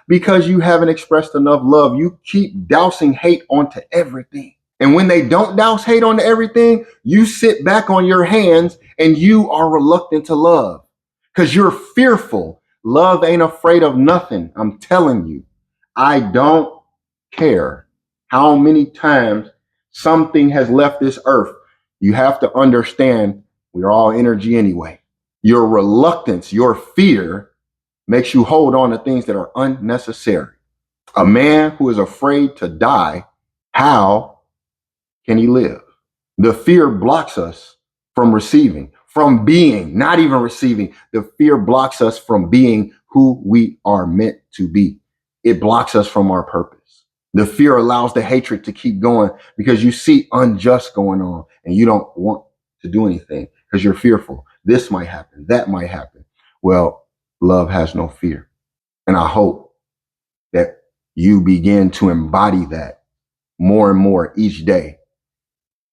Because you haven't expressed enough love. You keep dousing hate onto everything. And when they don't douse hate onto everything, you sit back on your hands and you are reluctant to love because you're fearful. Love ain't afraid of nothing. I'm telling you, I don't care how many times something has left this earth. You have to understand we're all energy anyway. Your reluctance, your fear makes you hold on to things that are unnecessary. A man who is afraid to die, how can he live? The fear blocks us from receiving, from being, not even receiving. The fear blocks us from being who we are meant to be. It blocks us from our purpose. The fear allows the hatred to keep going because you see unjust going on and you don't want to do anything because you're fearful. This might happen. That might happen. Well, love has no fear. And I hope that you begin to embody that more and more each day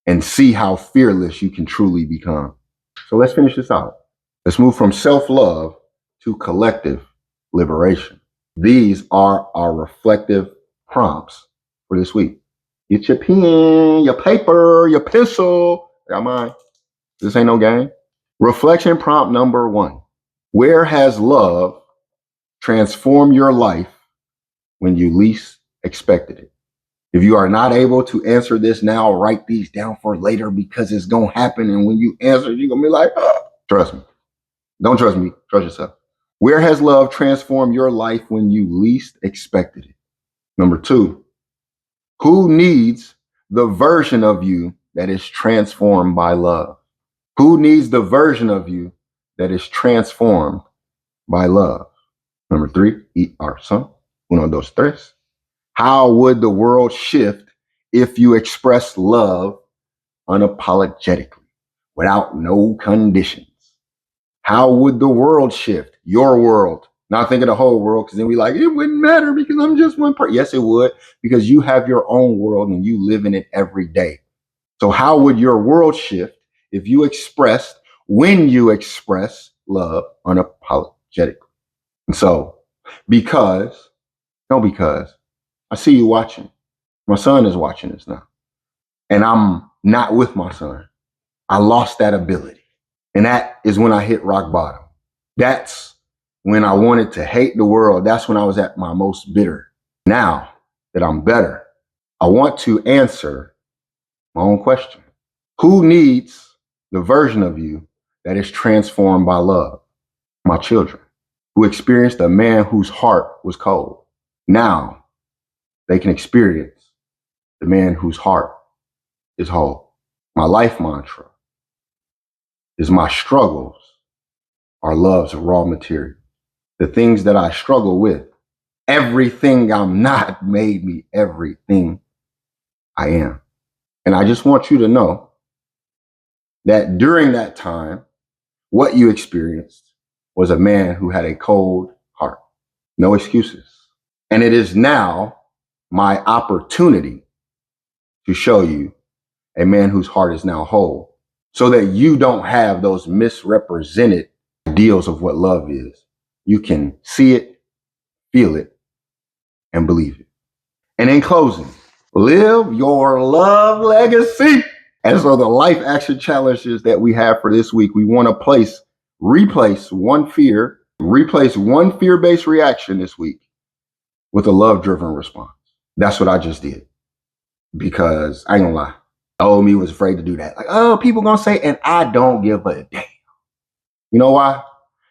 and see how fearless you can truly become. So let's finish this out. Let's move from self-love to collective liberation. These are our reflective prompts for this week. Get your pen, your paper, your pencil. I got mine. This ain't no game. Reflection prompt number 1. Where has love transformed your life when you least expected it? If you are not able to answer this now, write these down for later because it's going to happen. And when you answer, you're going to be like, oh. Trust me. Don't trust me. Trust yourself. Where has love transformed your life when you least expected it? Number 2, who needs the version of you that is transformed by love? Who needs the version of you that is transformed by love? Number 3, y son, uno, dos, tres. How would the world shift if you expressed love unapologetically, without no conditions? How would the world shift? Your world. Not think of the whole world, because then we like, it wouldn't matter because I'm just one person. Yes, it would, because you have your own world and you live in it every day. So how would your world shift if you expressed, when you express love unapologetically? And so, because I see you watching. My son is watching this now. And I'm not with my son. I lost that ability. And that is when I hit rock bottom. That's when I wanted to hate the world. That's when I was at my most bitter. Now that I'm better, I want to answer my own question. Who needs the version of you that is transformed by love? My children, who experienced a man whose heart was cold. Now they can experience the man whose heart is whole. My life mantra is my struggles are love's raw material. The things that I struggle with, everything I'm not made me everything I am. And I just want you to know that during that time, what you experienced was a man who had a cold heart. No excuses. And it is now my opportunity to show you a man whose heart is now whole, so that you don't have those misrepresented ideals of what love is. You can see it, feel it, and believe it. And in closing, live your love legacy. And so the life action challenges that we have for this week, we want to replace one fear-based reaction this week with a love-driven response. That's what I just did. Because I ain't gonna lie, old me was afraid to do that. Like, oh, people gonna say, and I don't give a damn. You know why?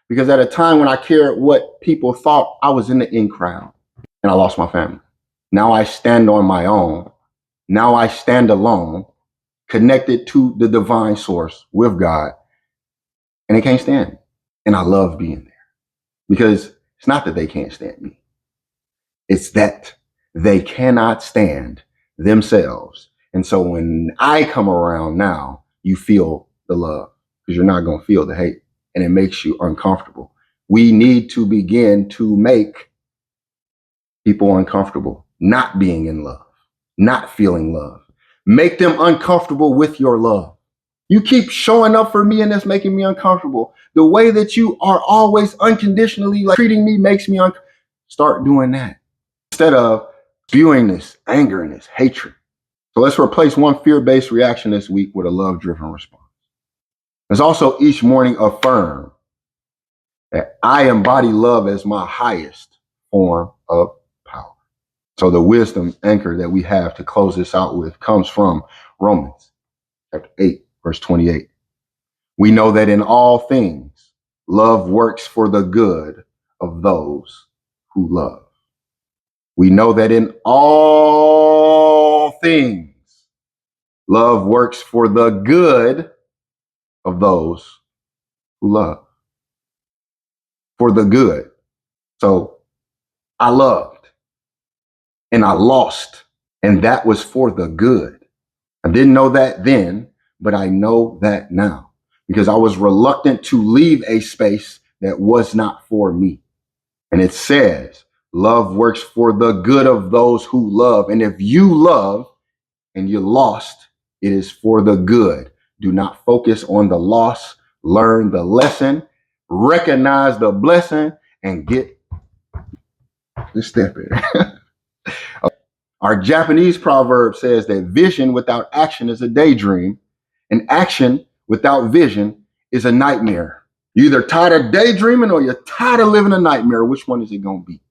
Because at a time when I cared what people thought, I was in the in crowd and I lost my family. Now I stand on my own. Now I stand alone, connected to the divine source with God, and they can't stand me. And I love being there, because it's not that they can't stand me. It's that they cannot stand themselves. And so when I come around now, you feel the love, because you're not going to feel the hate, and it makes you uncomfortable. We need to begin to make people uncomfortable, not being in love, not feeling love. Make them uncomfortable with your love. You keep showing up for me and that's making me uncomfortable. The way that you are always unconditionally treating me makes me uncomfortable. Start doing that instead of spewing this anger and this hatred. So let's replace one fear-based reaction this week with a love-driven response. Let's also each morning affirm that I embody love as my highest form of power. So the wisdom anchor that we have to close this out with comes from Romans chapter 8, verse 28. We know that in all things, love works for the good of those who love. We know that in all things, love works for the good of those who love. For the good. So I loved and I lost, and that was for the good. I didn't know that then, but I know that now, because I was reluctant to leave a space that was not for me. And it says, love works for the good of those who love. And if you love and you lost, it is for the good. Do not focus on the loss. Learn the lesson, recognize the blessing, and get the step in. Our Japanese proverb says that vision without action is a daydream, and action without vision is a nightmare. You're either tired of daydreaming or you're tired of living a nightmare. Which one is it going to be?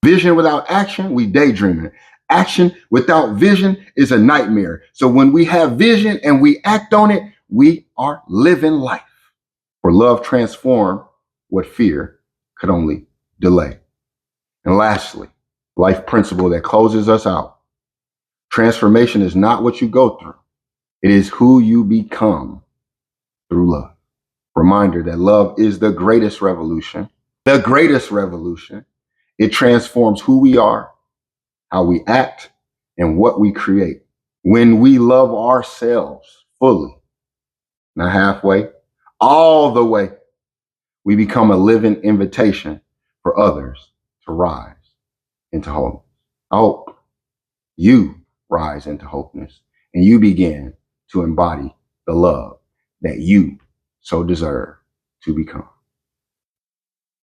Vision without action, we daydreaming. Action without vision is a nightmare. So when we have vision and we act on it, we are living life. For love transform what fear could only delay. And lastly, life principle that closes us out. Transformation is not what you go through. It is who you become through love. Reminder that love is the greatest revolution. The greatest revolution. It transforms who we are, how we act, and what we create. When we love ourselves fully, not halfway, all the way, we become a living invitation for others to rise into wholeness. I hope you rise into wholeness and you begin to embody the love that you so deserve to become.